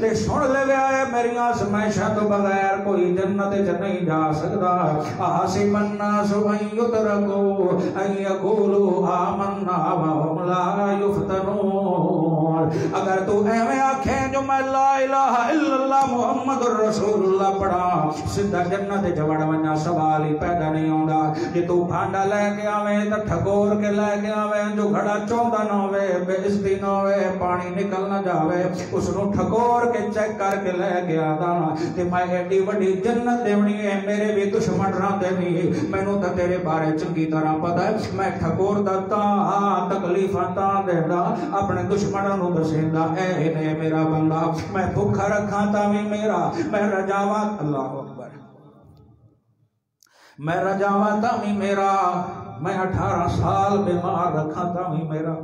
تے سن لے گیا میری آزمائشاں تو بغیر کوئی جنت چ نہیں جا سکتا حسب الناس ان یترکوا ان یقولوا آمنا وهم لا یفتنون اگر تو ایویں آکھے جو میں لا الہ الا اللہ محمد رسول اللہ پڑھا سیدھا جنت چ وڑ ونجا سوال ہی پیدا نہیں ہوندا کہ تو بھانڈا لے کے آویں تے ٹھگور کے لے کے آویں جو گھڑا چوندا نہ ہوے بے عزتی نہ ہوے پانی نکل نہ جاوے اس نو ٹھگور کے چیک کر کے لے گیا دا تے میں ایڈی وڈی جنت دیونی ہے میرے بھی دشمن راں دے نہیں مینوں تے تیرے بارے چنگی طرح پتہ ہے میں ٹھگور دتا تکلیفاں تا دیندا اپنے دشمناں نو دسیندا اے نے میرا بندہ میں بھوکا رکھاں تا وی میرا میں رجاواں اللہ اکبر میں رجاواں تا وی میرا میں 18 سال بیمار رکھاں تا وی میرا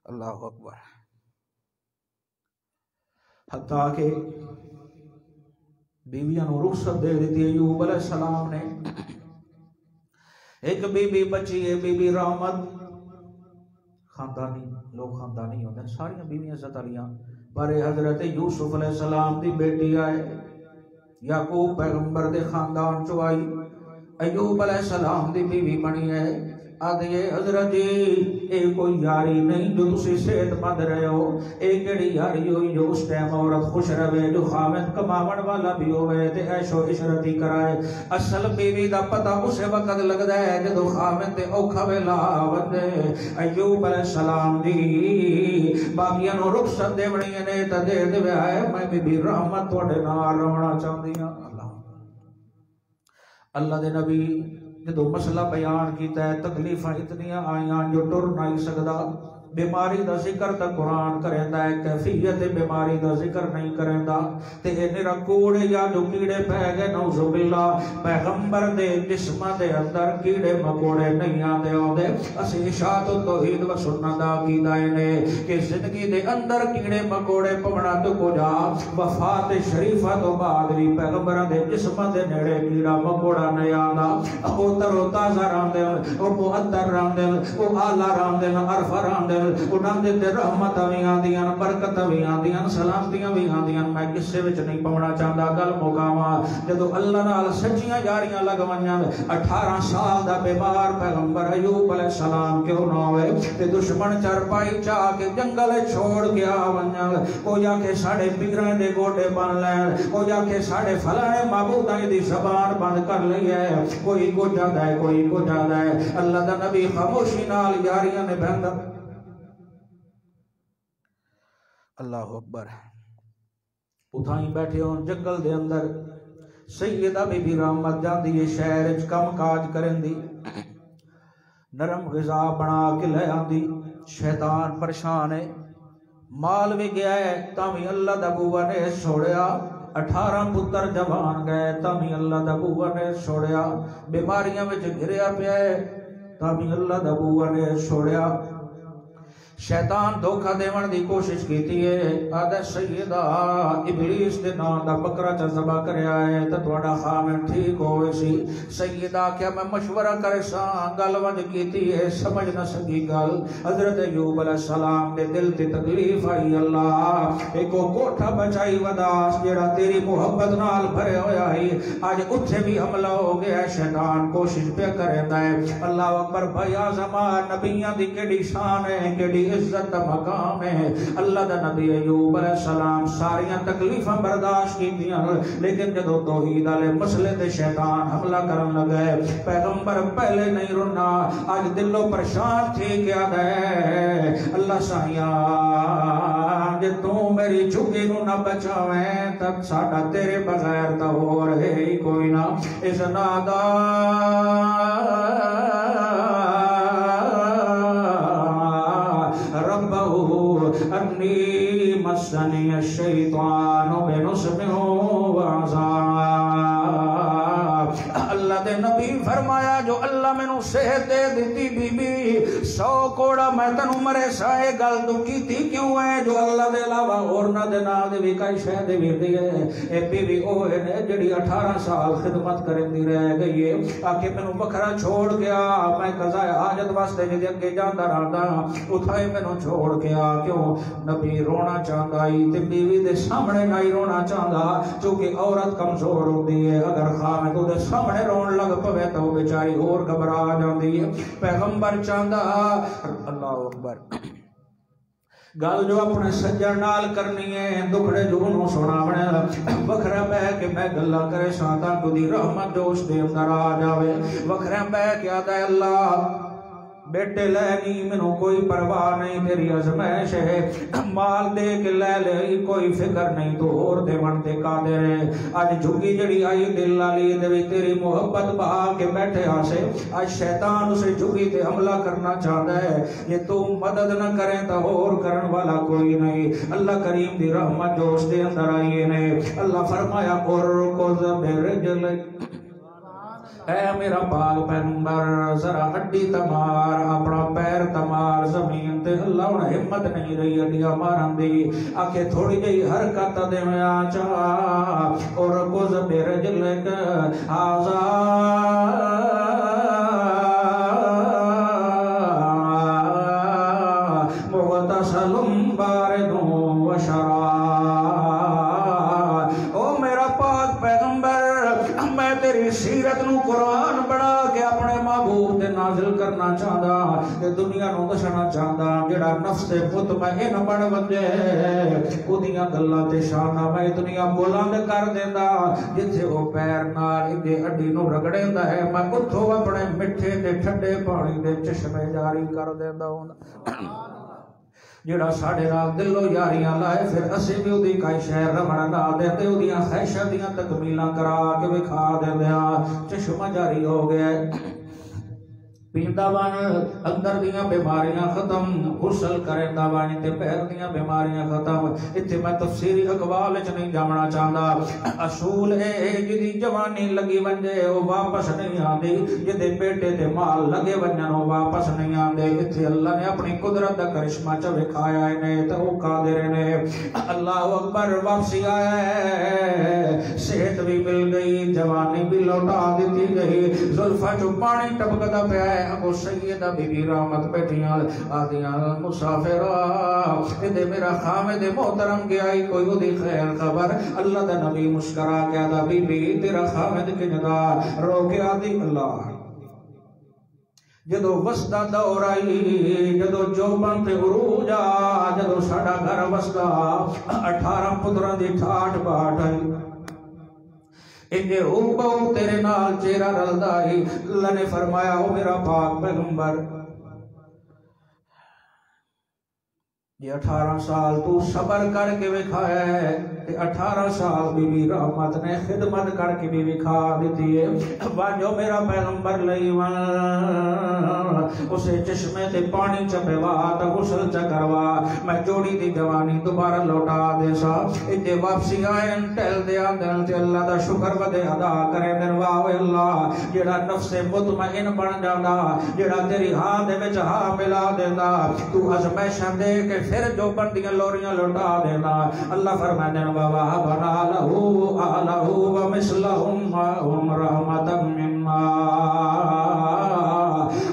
اللہ اکبر حتیٰ کہ بیویاں نو رخصت دے دیتی ایوب علیہ السلام نے ایک بی بی بچی ہے بی بی رحمت خاندانی لوگ خاندانی ہوتے ہیں ساری بیویاں ستالیاں پر حضرت یوسف علیہ السلام دی بیٹی آئے یعقوب پیغمبر دے خاندان چو آئی ایوب علیہ السلام دی بیوی بنی ہے آدھے حضرت جی اے کوئی یاری نہیں جو تسی صحت مند رہے ہو، اے کیڑی یاری ہوئی جو اس ٹائم عورت خوش رہے، جو خاوند کماون والا بھی ہوئے تے عیش و عشرت ہی کرائے۔ اصل بیوی دا پتہ اسے وقت لگدا ہے جدو خاوند تے اوکھا ویلا وندے۔ ایوب علیہ السلام دی باقیاں نو رخصت دیونی نے تے دے دے آئے میں بی رحمت تواڈے نال رہنا چاہندی ہاں۔ اللہ دے نبی جدو مسئلہ بیان کیتا ہے تکلیفاں اتنیاں آئیاں جو ٹر نہیں سکدا، بیماری دا ذکر تا قرآن کریندا ہے، کیفیت بیماری دا ذکر نہیں کریندا، تے میرا کوڑے یا جو کیڑے پہ گئے نعوذ باللہ پیغمبر دے جسم دے اندر کیڑے مکوڑے نہیں آندے ہوندے۔ اسی اشاعت توحید و سنت دا عقیدہ نے کہ زندگی دے اندر کیڑے مکوڑے پونا تو کجا، وفات شریفہ تو بعد بھی پیغمبر دے جسم دے نیڑے کیڑا مکوڑا نہیں آندا۔ او تر و تازہ راندے، او معطر راندے، او اعلی راندے، عرفہ راندے، انہاں دے رحمت بھی آندیاں، برکت بھی آندیاں، سلامتیاں بھی آندیاں۔ میں کسے وچ نہیں پاونا چاہندا، گل مکاواں جدو اللہ نال سچیاں یاریاں لگ ونجن۔ 18 سال دا بیمار پیغمبر ایوب علیہ السلام کیوں نہ ہوئے تے دشمن چرپائی چاہ کے جنگل چھوڑ کے آ ونجن، او جا کے ساڈے پیراں دے گوڈے بن لین، او جا کے ساڈے فلانے معبوداں دی زبان بند کر لئی ہے، کوئی کو جادا ہے کوئی کو جادا ہے۔ اللہ دا نبی خاموشی نال یاریاں نے بہندا۔ اللہ اکبر۔ اتھائیں بیٹھے ہون جنگل دے اندر، سیدہ بی بی رحمت جاندی ہے شہر وچ کم کاج کرن دی، نرم غذا بنا کے لے آندی۔ شیطان پریشان ہے، مال بھی گیا ہے تاوی اللہ دا بوا نے چھوڑیا، 18 پتر جوان گئے تاوی اللہ دا بوا نے چھوڑیا، بیماریاں وچ گھریا پیا ہے تاوی اللہ دا بوا نے چھوڑیا۔ شیطان دھوکہ دیون دی کوشش کیتی ہے، آدھے سیدہ ابلیس دے نام دا بکرا چا ذبح کریا ہے تے تہاڈا خاوند ٹھیک ہوئے سی۔ سیدہ کیا میں مشورہ کرے ساں، گل ونج کیتی ہے سمجھ نہ سکی گل۔ حضرت ایوب علیہ السلام دے دل تے تکلیف آئی، اللہ ایک کوٹھا بچائی وداس جیڑا تیری محبت نال بھرے ہویا ہے، آج اتھے بھی حملہ ہو گیا ہے، شیطان کوشش پہ کریندا ہے۔ اللہ اکبر۔ بھائی اعظم نبیاں دی کیڑی شان ہے، کیڑی عزت مقام ہے۔ اللہ دا نبی ایوب علیہ السلام ساریاں تکلیفاں برداشت کیتیاں، لیکن جدو توحید والے مسئلے تے شیطان حملہ کرن لگے، پیغمبر پہلے نہیں رونا، آج دلوں پریشان تھی کیا دے۔ اللہ سائیاں جے تو میری جھگی نو نہ بچاویں تب ساڈا تیرے بغیر تا ہو رہے کوئی نہ۔ اس نادا انی مسنی الشیطان بنصب وعذاب۔ اللہ دے نبی فرمایا جو اللہ میں نو صحت دے دیتی بی بی 100 کوڑا میں تنو مرے سائے گل تو کیتی کیوں ہے جو اللہ دے علاوہ اور نہ دے نال دے بھی کئی شے دے ویندی ہے۔ اے بی بی او ہے جڑی 18 سال خدمت کرندی رہ گئی ہے، آکے مینوں بکھرا چھوڑ گیا، میں قضاء حاجت واسطے جے اگے جاندا رہندا اتھے مینوں چھوڑ گیا۔ کیوں نبی رونا چاہندا ہے تے بیوی دے سامنے نہیں رونا چاہندا، کیونکہ عورت کمزور ہوندی ہے، اگر خاوند دے سامنے رون لگ پوے تو بیچاری اور گھبرا جاندی ہے۔ پیغمبر چاہندا اللہ اکبر گل جو اپنے سجن نال کرنی ہے، دکھڑے جو انہوں سناونے، وکھرا بہ کے میں گلا کرے ساتا کو دی رحمت جو اس دے اندر آ جاوے، وکھرا بہ کے آتا ہے اللہ بیٹے لے نہیں منو کوئی پرواہ نہیں، تیری ازمائش ہے، مال دے کے لے لے کوئی فکر نہیں، تو اور دے من تے قادر ہے۔ آج جھگی جڑی آئی دل لالی دے بھی تیری محبت بہا کے بیٹھے آسے، آج شیطان اسے جھگی تے حملہ کرنا چاہتا ہے، یہ تو مدد نہ کریں تو اور کرن والا کوئی نہیں۔ اللہ کریم دی رحمت جو اس دے اندر آئیے نے، اللہ فرمایا ارکض برجلک، اے میرا پاک پیغمبر ذرا ہڈی تمار، اپنا پیر تمار زمین تے۔ اللہ انہیں ہمت نہیں رہی ہڈیاں مارن دی، آکے تھوڑی جئی حرکت دے میں آچا، اور کز برجلک آزا مغتسل بارد و شراب۔ او میرا پاک پیغمبر میں تیری سیرت نو قرآن اپنے محبوب تے نازل کرنا چاہدا تے دنیا نو دسنا چاہدا جڑا نفس تے مطمئن بن وجے اودیاں گلاں تے شاناں میں دنیا بلند کر دیندا جتھے او پیر نال اگے اڈی نو رگڑیندا ہے میں اتھوں اپنے مٹھے تے ٹھنڈے پانی دے چشمے جاری کر دیندا ہوندا جڑا ساڈے نال دلو یاریاں لائے پھر اسی بھی اودی کئی شہر رمن نہ دے اودیاں خواہشاں دیاں تکمیلاں کرا کے وکھا دیندے ہاں چشمہ جاری ہو گیا پیندا بن اندر دیاں بیماریاں ختم غسل کریندا بن تے پیر دیاں بیماریاں ختم ایتھے میں تفسیری اقوال وچ نہیں جاونا چاہندا اصول اے جدی جوانی لگی ونجے او واپس نہیں آندی جدے بیٹے تے مال لگے ونجن او واپس نہیں آندے ایتھے اللہ نے اپنی قدرت دا کرشمہ چ وکھایا نے تے او قادر نے اللہ اکبر واپسی آیا ہے صحت بھی مل گئی جوانی بھی لوٹا دیتی گئی زلفاں چوں پانی ٹپکدا پیا ہے ابو سیدہ بی بی رحمت بیٹھیاں آدیاں مسافرہ دے میرا خامد محترم گیا ہی کوئی وہ دی خیر خبر اللہ دا نبی مسکرا کیا دا بی بی تیرا خامد کی جدا رو کے آدی اللہ جدو وسطہ دور آئی جدو جوبن تے عروج آ جدو ساڑا گھر وسطہ 18 پتران دی ٹھاٹ باٹ آئی انجے او بہو تیرے نال چہرہ رلدائی اللہ نے فرمایا او میرا پاک پیغمبر یہ 18 سال تو صبر کر کے وکھایا ہے 18 سال بی بی رحمت نے خدمت کر کے بھی وکھا دیتی ہے واجو میرا پیغمبر لئی اسے چشمے تے پانی چپیوا تا غسل چکروا میں جوڑی دی جوانی دوبارہ لوٹا دے سا اتے واپسی آئیں ٹیل دیا دل تے اللہ دا شکر ودے ادا کرے دن واہ اللہ جڑا نفس مطمئن بن جانا جڑا تیری ہاں دے وچ ہاں ملا دینا تو ازمیشن دے کے پھر جو بندیاں لوریاں لوٹا دینا اللہ فرمائے دن وَوَهَبْنَا لَهُ أَهْلَهُ وَمِثْلَهُمْ مَعَهُمْ رَحْمَةً مِّنَّا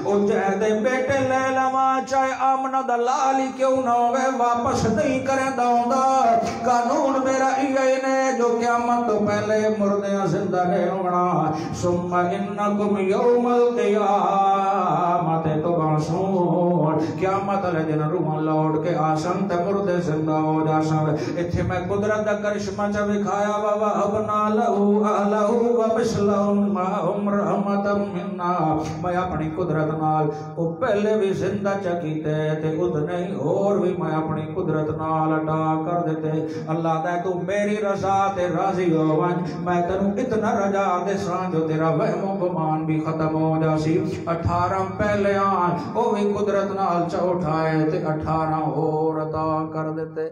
او جہدے بیٹے لے لما چاہے آمنہ دلالی کیوں نہ ہوئے واپس نہیں کریں داؤں قانون میرا یہ نے جو قیامت تو پہلے مردیاں زندہ رہے ہونا ثم انکم یوم القیامت تبعثون قیامت علیہ دن روح لوٹ کے آسن تے مردے زندہ ہو جاسن اتھے میں قدرت دا کرشمہ چا بکھایا وَوَهَبْنَا لَهُ أَهْلَهُ وَمِثْلَهُمْ مَعَهُمْ رَحْمَةً مِّنَّا میں اپنی قدرت نال وہ پہلے بھی زندہ چکیتے تے اتنے ہی اور بھی میں اپنی قدرت نال اٹا کر دیتے اللہ دے تو میری رضا تے راضی ہو ون میں تنو اتنا رجا دے سان جو تیرا وہم و گمان بھی ختم ہو جاسی 18 پہلے آن وہ بھی قدرت نال چا اٹھائے تے 18 اور عطا کر دیتے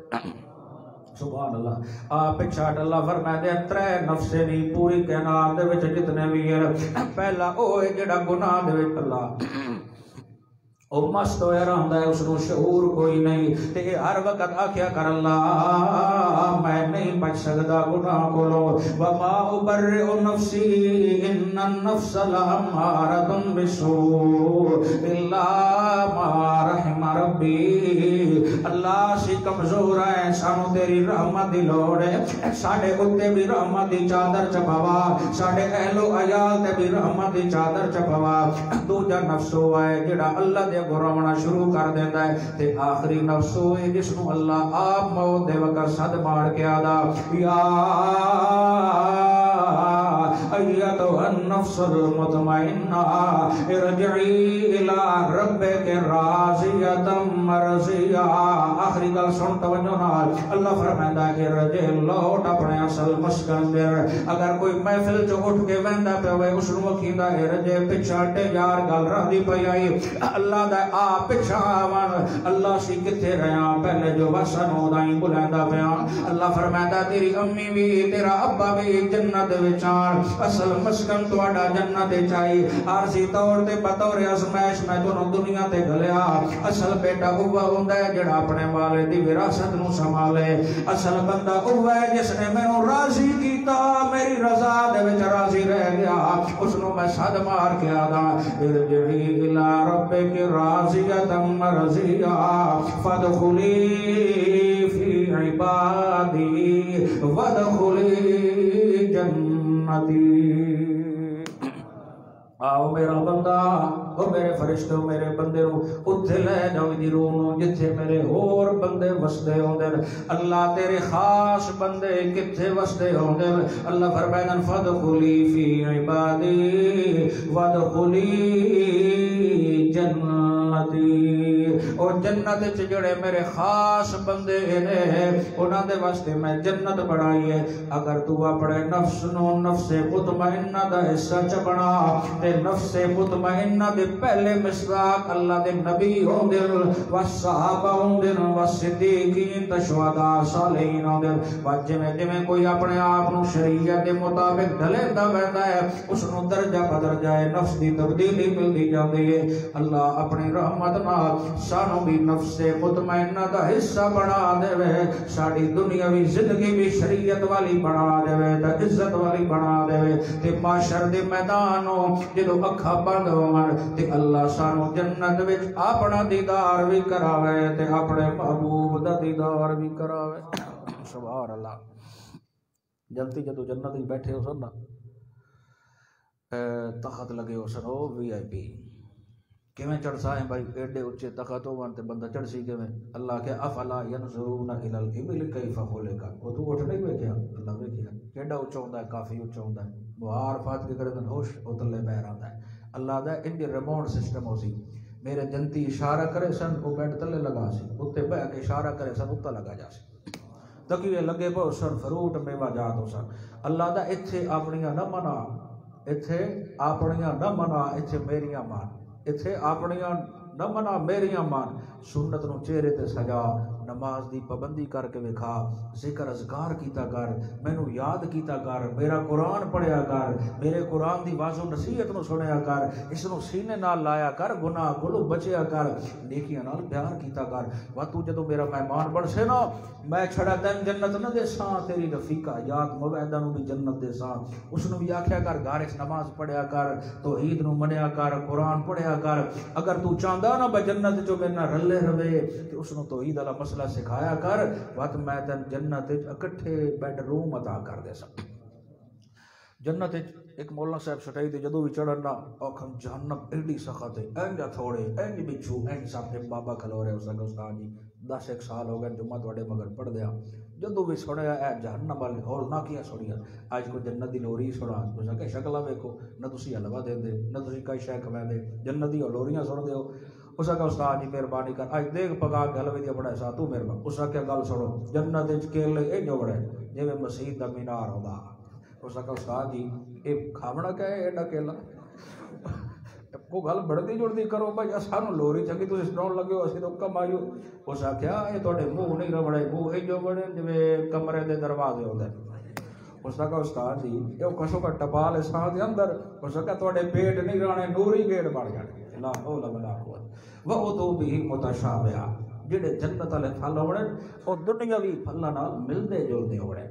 سبحان اللہ آپ چھاٹ اللہ فرمائے دے ترے نفسے نہیں پوری کائنات دے وچ جتنے بھی ہے پہلا اوہ جڑا گناہ دے وچ اللہ او مست ہویا رہندا ہے اس نو شعور کوئی نہیں تے ہر وقت آکھیا کر اللہ میں نہیں بچ سکدا گناہ کولو وما ابرئ نفسی ان النفس لامارۃ بالسوء الا ما رحم ربی اللہ سی کمزور ہے سانو تیری رحمت دی لوڑ ہے ساڈے اوتے بھی رحمت دی چادر چپاوا ساڈے اہل و عیال تے بھی رحمت دی چادر چپاوا دوجا نفس ہے جڑا اللہ دے گراونا شروع کر دیتا ہے تے آخری نفس ہوئے جس نو اللہ آپ موت دے وقت صد مار کے آدھا یا ایتها النفس المطمئنہ ارجعی الى ربک راضیۃ مرضیہ آخری گل سن توجہ نال اللہ فرمائندا ہے ارجع لوٹ اپنے اصل مسکن دے اگر کوئی محفل چ اٹھ کے ویندا پیا ہوئے اس نو کیندا ارجع پچھاٹے یار گل رہندی پئی آئی اللہ دا آ پچھا آون اللہ سی کتے رہیا پہلے جو وسن اودائی بلیندا پیا اللہ فرمائندا تیری امی بھی تیرا ابا بھی جنت وچ آن اصل مسکن تواڈا جنت چاہی عارضی طور تے بطور ازمائش میں دونوں دنیا تے گلیا اصل بیٹا اوہ ہوندا ہے جڑا اپنے والد دی وراثت نو سنبھالے اصل بندہ اوہ ہے جس نے مینوں راضی کیتا میری رضا دے وچ راضی رہ گیا اس نو میں صد مار کے آدا ارجعی الی ربک راضیۃ مرضیہ فادخلی فی عبادی وادخلی جنتی آؤ میرا بندہ او میرے فرشتوں میرے بندے نو اتھے لے جاؤ دی روح نو جتھے میرے اور بندے وسدے ہوندے اللہ تیرے خاص بندے کتھے وسدے ہوندے اللہ فرمائے فادخلی فی عبادی وادخلی جنتی او جنت وچ جڑے میرے خاص بندے نے انہاں دے واسطے میں جنت بنائی ہے اگر تو اپنے نفس نو نفس مطمئنہ دا حصہ چ بنا تے نفس مطمئنہ دے پہلے مصداق اللہ دے نبی ہوندے و صحابہ ہوندے و صدیقین تے شہداء صالحین ہوندے و جویں کوئی اپنے آپ نو شریعت دے مطابق ڈھلیندا ویندا ہے اس نو درجہ بدرجہ نفس دی تبدیلی ملدی جاندی ہے اللہ اپنی رحمت نال سانو بھی نفس مطمئنہ دا حصہ بنا دے وے ساڈی دنیاوی زندگی بھی شریعت والی بنا دے وے تے عزت والی بنا دے وے تے معاشر دے میدانوں جدو اکھا بند ہون تے اللہ سانو جنت وچ اپنا دیدار بھی کراوے تے اپنے محبوب دا دیدار بھی کراوے سبحان اللہ جلتی جدو جنت وچ بیٹھے ہو سن نا تخت لگے ہو سن او وی آئی پی کیویں چڑھ سا ہے بھائی ایڈے اچے تخت ہون تے بندہ چڑھ سی کیویں اللہ کہ افلا ينظرون الى الابل كيف خلقت وہ تو اٹھ نہیں ویکھیا اللہ ویکھیا کیڈا اونچا ہوندا ہے کافی اونچا ہوندا ہے بہار فات کے کرے تے ہوش او تلے بہر آندا ہے اللہ دا انڈی ریموٹ سسٹم ہو سی میرے جنتی اشارہ کرے سن او بیٹھ تلے لگا سی اوتے بہ کے اشارہ کرے سن اوتے لگا جا سی تکیے لگے پو سن فروٹ میوہ جات ہو سن اللہ دا ایتھے اپنیاں نہ منا ایتھے اپنیاں نہ منا ایتھے میریاں مان ایتھے اپنیاں نہ منا میریاں مان سنت نو چہرے تے سجا نماز دی پابندی کر کے وکھا ذکر اذکار کیتا کر مینوں یاد کیتا کر میرا قرآن پڑھیا کر میرے قرآن دی واضح نصیحت نو سنیا کر اس نو سینے نال لایا کر گناہ کولو بچیا کر نیکیاں نال پیار کیتا کر وا تو جدوں میرا مہمان بن سے نا میں چھڑا تین جنت نہ دے ساں تیری رفیقہ یاد موعدہ نو بھی جنت دے ساں اس نو بھی آکھیا کر گھر وچ نماز پڑھیا کر توحید نو منیا کر قرآن پڑھیا کر اگر تو چاہندا نا بے جنت جو میرے نال رلے رہے تے اس نو توحید والا مسئلہ سکھایا کر وقت میں تن جنت اکٹھے بیڈ روم عطا کر دے سک جنت ایک مولانا صاحب سٹائی دے جدو بھی چڑھنا اوکھن جہنم ایڈی سخت ہے اینجا تھوڑے اینج بچھو اینج صاحب بابا کھلو رہے اسا استاد جی 10 ایک سال ہو گئے جمعہ تواڈے مگر پڑھ دیا جدو بھی سنیا اے جہنم والے ہول نہ کیا سنیا اج کو جنت دی لوری سنا تساں کہ شکلاں ویکھو نہ تسی حلوا دے دے نہ تسی کئی شے کھوا دے جنت دی لوریاں سن دیو اسا کہ استاد جی مہربانی کر اج دیکھ پکا کے حلوے دی بڑا سا تو مہربان اسا کہ گل سنو جنت وچ کیلے اے جو بڑے جویں مسجد دا مینار ہوندا اسا کہ استاد جی اے کھاونا کہ ایڈا کیلا کو گل بڑھتی جڑتی کرو بھائی سانو لوری چنگی تسی سناؤن لگے ہو اسی تو کم آئیو اس آخیا اے تواڈے منہ نہیں ربڑے منہ اے جو بڑے جویں کمرے دے دروازے ہوندے اس کا استاد جی یہ کسو کا ٹپال اس دے اندر اس کا تواڈے پیٹ نہیں رانے نوری گیٹ بن جانے لا حول ولا قوت وَأُتُوا بِهِ مُتَشَابِهًا جڑے جنت والے پھل ہونے او دنیاوی پھلاں نال ملدے جلدے ہونے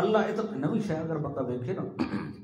اللہ یہ تو نوی شے اگر بندہ ویکھے نا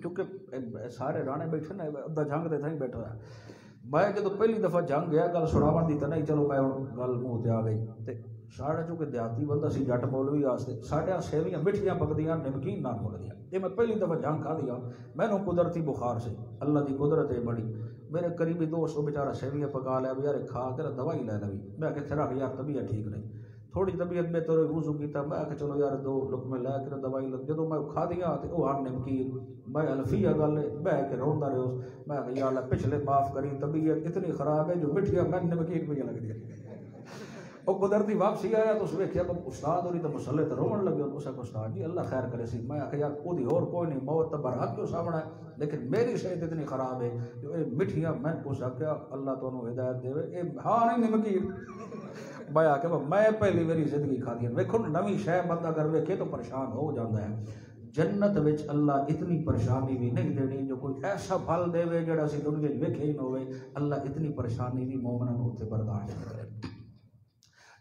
کیونکہ سارے رانے بیٹھے نا ادھا جنگ دے تھیں بیٹھا ہے میں جدو پہلی دفعہ جنگ گیا گل سناون دی تے نہیں چلو میں گل منہ تے آ گئی تے ساڑھا چونکہ دیہاتی بندہ سی جٹ مولوی واسطے ساڈے سیویاں مٹھیاں پکدیاں نمکین نال پکدیاں یہ میں پہلی دفعہ جنگ کھا دیا مینوں قدرتی بخار سے اللہ دی قدرت ہے بڑی میرے قریبی دوست وہ بیچارہ سیویاں پکا لیا بھی یار کھا کے دوائی لے لوی میں کہ تیرا یار طبیعت ٹھیک نہیں تھوڑی طبیعت بہتر ہوئی وضو کیتا میں کہ چلو یار 2 لقمے لے کے دوائی لگ جدوں میں کھا دیا تے او ہن نمکین میں الفیہ گل بہ کے روندا رہو میں کہ یا اللہ پچھلے معاف کری طبیعت اتنی خراب ہے جو مٹھیاں میں نمکین پہ لگ دی او قدرتی واپسی آیا تو اس ویکھیا کہ استاد ہوری تے مسلے تے رون لگے اس کو استاد جی اللہ خیر کرے سی میں کہ یار اودی اور کوئی نہیں موت تے برحق جو سامنے ہے لیکن میری صحت اتنی خراب ہے جو اے مٹھیاں میں پوچھا کہ اللہ تانوں ہدایت دے اے ہاں نہیں نمکین بایا کہ میں پہلی میری زندگی کھا دی ویکھو نویں شے بندہ اگر ویکھے تو پریشان ہو جاندا ہے جنت وچ اللہ اتنی پریشانی بھی نہیں دینی جو کوئی ایسا پھل دے جڑا سی دنیا وچ ویکھے ہی نہ ہوے اللہ اتنی پریشانی بھی مومناں نوں تے برداشت کرے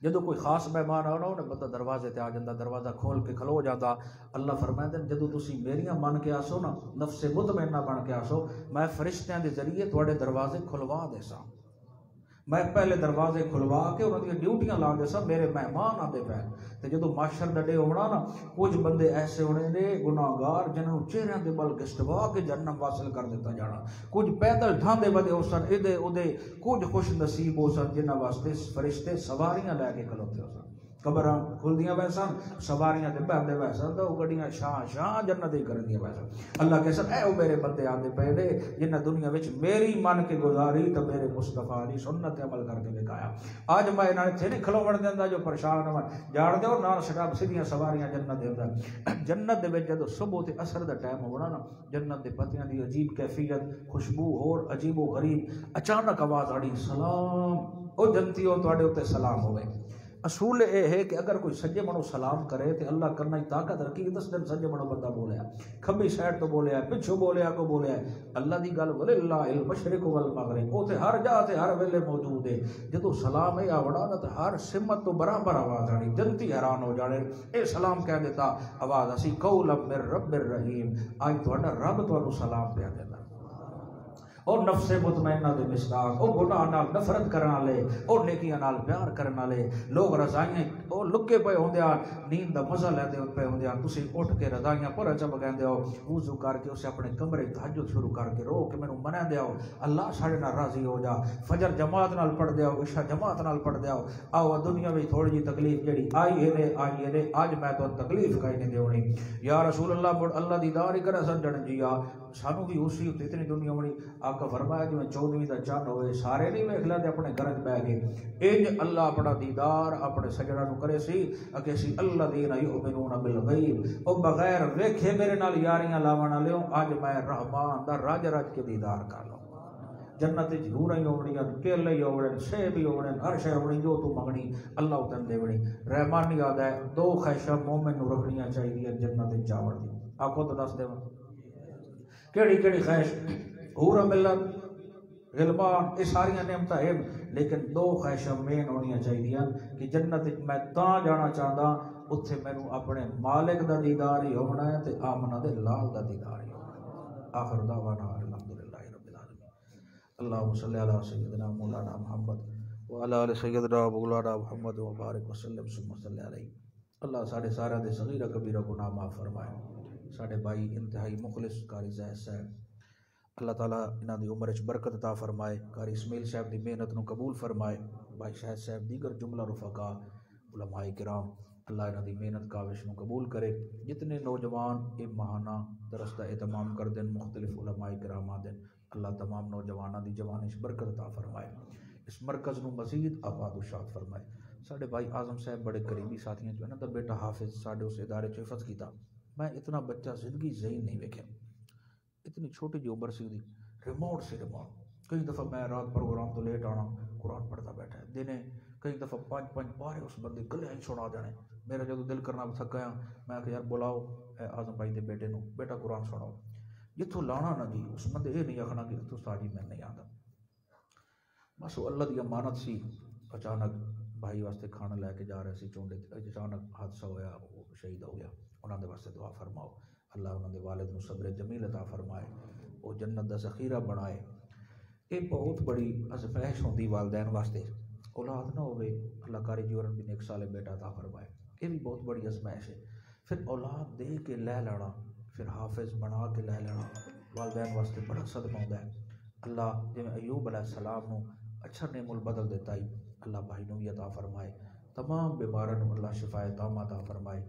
جدو کوئی خاص مہمان آنا انہیں بندہ دروازے تے آ جاتا دروازہ کھول کے کھلو جاتا اللہ فرمائے دن جدو تسی میریاں من کے آسو نا نفس مطمئنہ بن کے آسو میں فرشتیاں دے ذریعے تواڈے دروازے کھلوا دے سا میں پہلے دروازے کھلوا کے انہوں نے ڈیوٹیاں لا دے سا میرے مہمان آتے پے تے جدو معاشر دا ڈے ہونا نا کچھ بندے ایسے ہونے نے گناہگار جنہوں چہرے دے بل گشتوا کے جہنم واصل کر دیتا جانا کچھ پیدل ڈھاندے بدے ہو سن ادے ادے کچھ خوش نصیب ہو سن جنہ واسطے فرشتے سواریاں لے کے کھلوتے ہو سن قبراں کھلدیاں ویسن سواریاں تے بہندے ویسن تے گڈیاں شاہ شاہ جنت ہی کرندیاں ویسن اللہ کے سن اے او میرے بندے آندے پے نے جنہ دنیا وچ میری من کے گزاری تے میرے مصطفیٰ دی سنت تے عمل کر کے دکھایا آج میں انہاں نے تھے نہیں کھلوڑ دیندا جو پریشان ہو جاڑ دیو نال شراب سیدھیاں سواریاں جنت دے اندر جنت دے وچ جدوں صبح تے عصر دا ٹائم ہونا نا جنت دے پتیاں دی عجیب کیفیت خوشبو اور عجیب و غریب اچانک آواز آڑی سلام او جنتیو تواڈے اوتے سلام ہوے اصول یہ ہے کہ اگر کوئی سجے بنو سلام کرے تو اللہ کرنا ہی طاقت رکھی 10 دن سجے بنو بندہ بولیا کھبی سائڈ تو بولیا پچھو بولیا کو بولیا اللہ دی گل وللہ المشرق والمغرب وہ تے ہر جا تے ہر ویلے موجود ہے جدو سلام ہے آوڑا نا تو ہر سمت تو برابر آواز آنی جنتی حیران ہو جانے اے سلام کہہ دیتا آواز اسی قولا من رب الرحیم آج تہاڈا رب تانوں سلام پیا دینا اور نفس مطمئنہ دے مصداق او گناہ نال نفرت کرن والے او نیکیاں نال پیار کرن والے لوگ رضائیاں او لکے پے ہوندے آ نیند دا مزہ لیندے پے ہوندے آ تسی اٹھ کے رضائیاں پورا چب گیندے ہو وضو کر کے اسے اپنے کمرے تہجد شروع کر کے رو کہ مینوں منا دے آؤ اللہ ساڈے نال راضی ہو جا فجر جماعت نال پڑھ دے آؤ عشاء جماعت نال پڑھ دے آؤ آؤ دنیا وچ تھوڑی جی تکلیف جڑی آئی ہے اج میں تو تکلیف کائی نہیں دیونی یا رسول اللہ مڑ اللہ دی دار ہی کرے سمجھن جیا سانو بھی اسی اتنی دنیا بڑی آقا فرمایا جو 14ویں دا چند ہوئے سارے نہیں ویکھ لیندے اپنے گھر وچ بیٹھ کے انج اللہ اپنا دیدار اپنے سجدہ نو کرے سی اگے سی الذین یؤمنون بالغیب او بغیر ویکھے میرے نال یاریاں لاون والے اج میں رحمان دا رج رج کے دیدار کر لوں جنت وچ حوراں ہی ہوڑیاں کیلے ہی ہوڑن سیب ہی ہوڑن ہر شے ہونی جو تو منگنی اللہ تن دیونی رحمانی یاد ہے 2 خواہشاں مومن نو رکھنیاں چاہیے جنت وچ جاون دی آکھو تو دس دیواں کیڑی کیڑی خواہش حور ملن غلمان یہ ساری نعمتاں ہیں لیکن 2 خواہشاں مین ہونیاں چاہیے کہ جنت میں تاں جانا چاہتا اتھے مینوں اپنے مالک دا دیدار ہی ہونا ہے تے آمنہ دے لال دا دیدار ہی ہونا آخر دعوانا الحمدللہ رب العالمین اللہم صلی علی سیدنا مولانا محمد وعلی آل سیدنا مولانا محمد وبارک وسلم ثم صلی علیہ اللہ ساڑھے سارا دے صغیرہ کبیرہ گناہ معاف فرمائے ساڑھے بھائی انتہائی مخلص قاری زید صاحب اللہ تعالیٰ انہاں دی عمر وچ برکت عطا فرمائے قاری اسماعیل صاحب دی محنت نو قبول فرمائے بھائی شاہد صاحب دیگر جملہ رفقا علماء کرام اللہ انہاں دی محنت کاوش نو قبول کرے جتنے نوجوان اے ماہانہ درس دا اہتمام کر دیں مختلف علماء کرام دیں اللہ تمام نوجواناں دی جوانش برکت عطا فرمائے اس مرکز نو مزید آباد و شاد فرمائے ساڑھے بھائی اعظم صاحب بڑے قریبی ساتھیاں جو ہے نا دا بیٹا حافظ ساڑھے اس ادارے چ حفظ کیتا میں اتنا بچہ زندگی ذہین نہیں ویکھیا اتنی چھوٹی جی عمر سی ریموٹ سے ریموٹ کئی دفعہ میں رات پروگرام تو لیٹ آنا قرآن پڑھتا بیٹھا ہے دنے کئی دفعہ 5 پارے اس بندے گلے ہی سنا جانے میرا جدو دل کرنا تھکایا میں کہ یار بلاؤ اے اعظم بھائی دے بیٹے نو بیٹا قرآن سناؤ جتوں لانا نہ جی اس بندے یہ نہیں آخنا کہ تو استاد جی میں نہیں آتا بس وہ اللہ دی امانت سی اچانک بھائی واسطے کھانا لے کے جا رہے سی چونڈے اچانک حادثہ ہویا وہ شہید ہو گیا انہوں نے واسطے دعا فرماؤ اللہ انہوں نے والد نو صبر جمیل عطا فرمائے وہ جنت دا ذخیرہ بنائے یہ بہت بڑی ازمائش ہوندی والدین واسطے اولاد نہ ہوئے اللہ کاری جیورن بھی نیک سالے بیٹا عطا فرمائے یہ بھی بہت بڑی ازمائش ہے پھر اولاد دے کے لے لینا پھر حافظ بنا کے لے لینا والدین واسطے بڑا صدمہ ہوتا ہے اللہ جی ایوب علیہ السلام نو اچھا نعم البدل دیتا ہی اللہ بھائی نو بھی عطا فرمائے تمام بیمارن اللہ شفا تامہ عطا فرمائے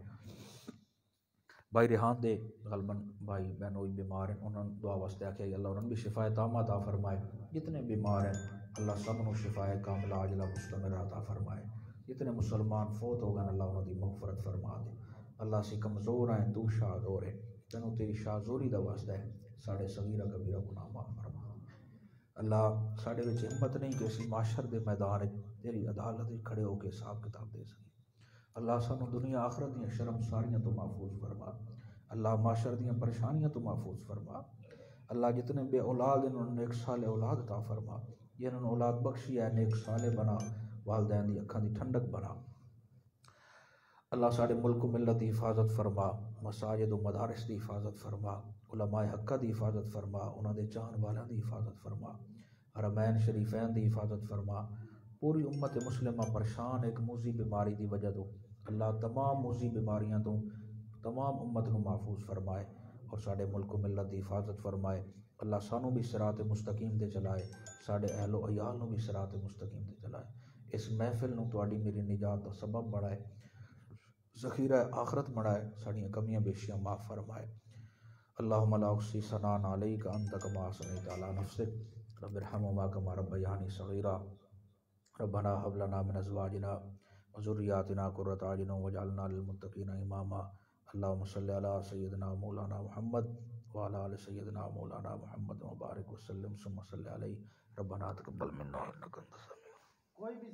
بھائی ریحان دے غالباً بھائی بہن ہوئی بیمار ہیں انہوں نے دعا واسطے آکھیا اللہ انہوں نے بھی شفا تامہ عطا فرمائے جتنے بیمار ہیں اللہ سب نو شفا کاملہ عاجلہ مستمرہ عطا فرمائے جتنے مسلمان فوت ہو گئے اللہ انہوں دی مغفرت فرما دے اللہ سے کمزور ہیں تو شاہدور ہے تینوں تیری شاہزوری دا واسطہ ہے ساڑھے صغیرہ کبیرہ گناہ معاف فرما اللہ ساڑھے وچ ہمت نہیں کہ اسی معاشر دے میدان تیری عدالت کھڑے ہو کے حساب کتاب دے سکے اللہ سانو دنیا آخرت دیاں شرم ساریاں تو محفوظ فرما اللہ معاشر دیاں پریشانیاں تو محفوظ فرما اللہ جتنے بے اولاد انہوں نے نیک سال اولاد عطا فرما جنہوں نے اولاد بخشی ہے نیک سالے بنا والدین دی اکھاں دی ٹھنڈک بنا اللہ ساڑے ملک و ملت دی حفاظت فرما مساجد و مدارس دی حفاظت فرما علماء حقہ دی حفاظت فرما انہاں دے چاہن والیاں دی حفاظت فرما حرمین شریفین دی حفاظت فرما، پوری امت مسلمہ پریشان ایک موذی بیماری دی وجہ تو اللہ تمام موذی بیماریاں تو تمام امت نو محفوظ فرمائے اور ساڈے ملک و ملت دی حفاظت فرمائے۔ اللہ سانو بھی صراط مستقیم تے چلائے، ساڈے اہل و عیال نو بھی صراط مستقیم تے چلائے۔ اس محفل نو تواڈی میری نجات دا سبب بڑھائے، ذخیرہ آخرت بڑھائے، ساڈیاں کمیاں بیشیاں معاف فرمائے۔ اللہم لا احصی ثناء علیک انت کما اثنیت علی نفسک رب ارحمہما کما ربیانی صغیرا ربنا هب لنا من ازواجنا وذریاتنا قرۃ اعین واجعلنا للمتقین اماما۔ اللہم صلی علی سیدنا مولانا محمد وعلی آل سیدنا مولانا محمد وبارک وسلم ثم صلی علیہ ربنا تقبل منا انک انت السمیع۔ کوئی بھی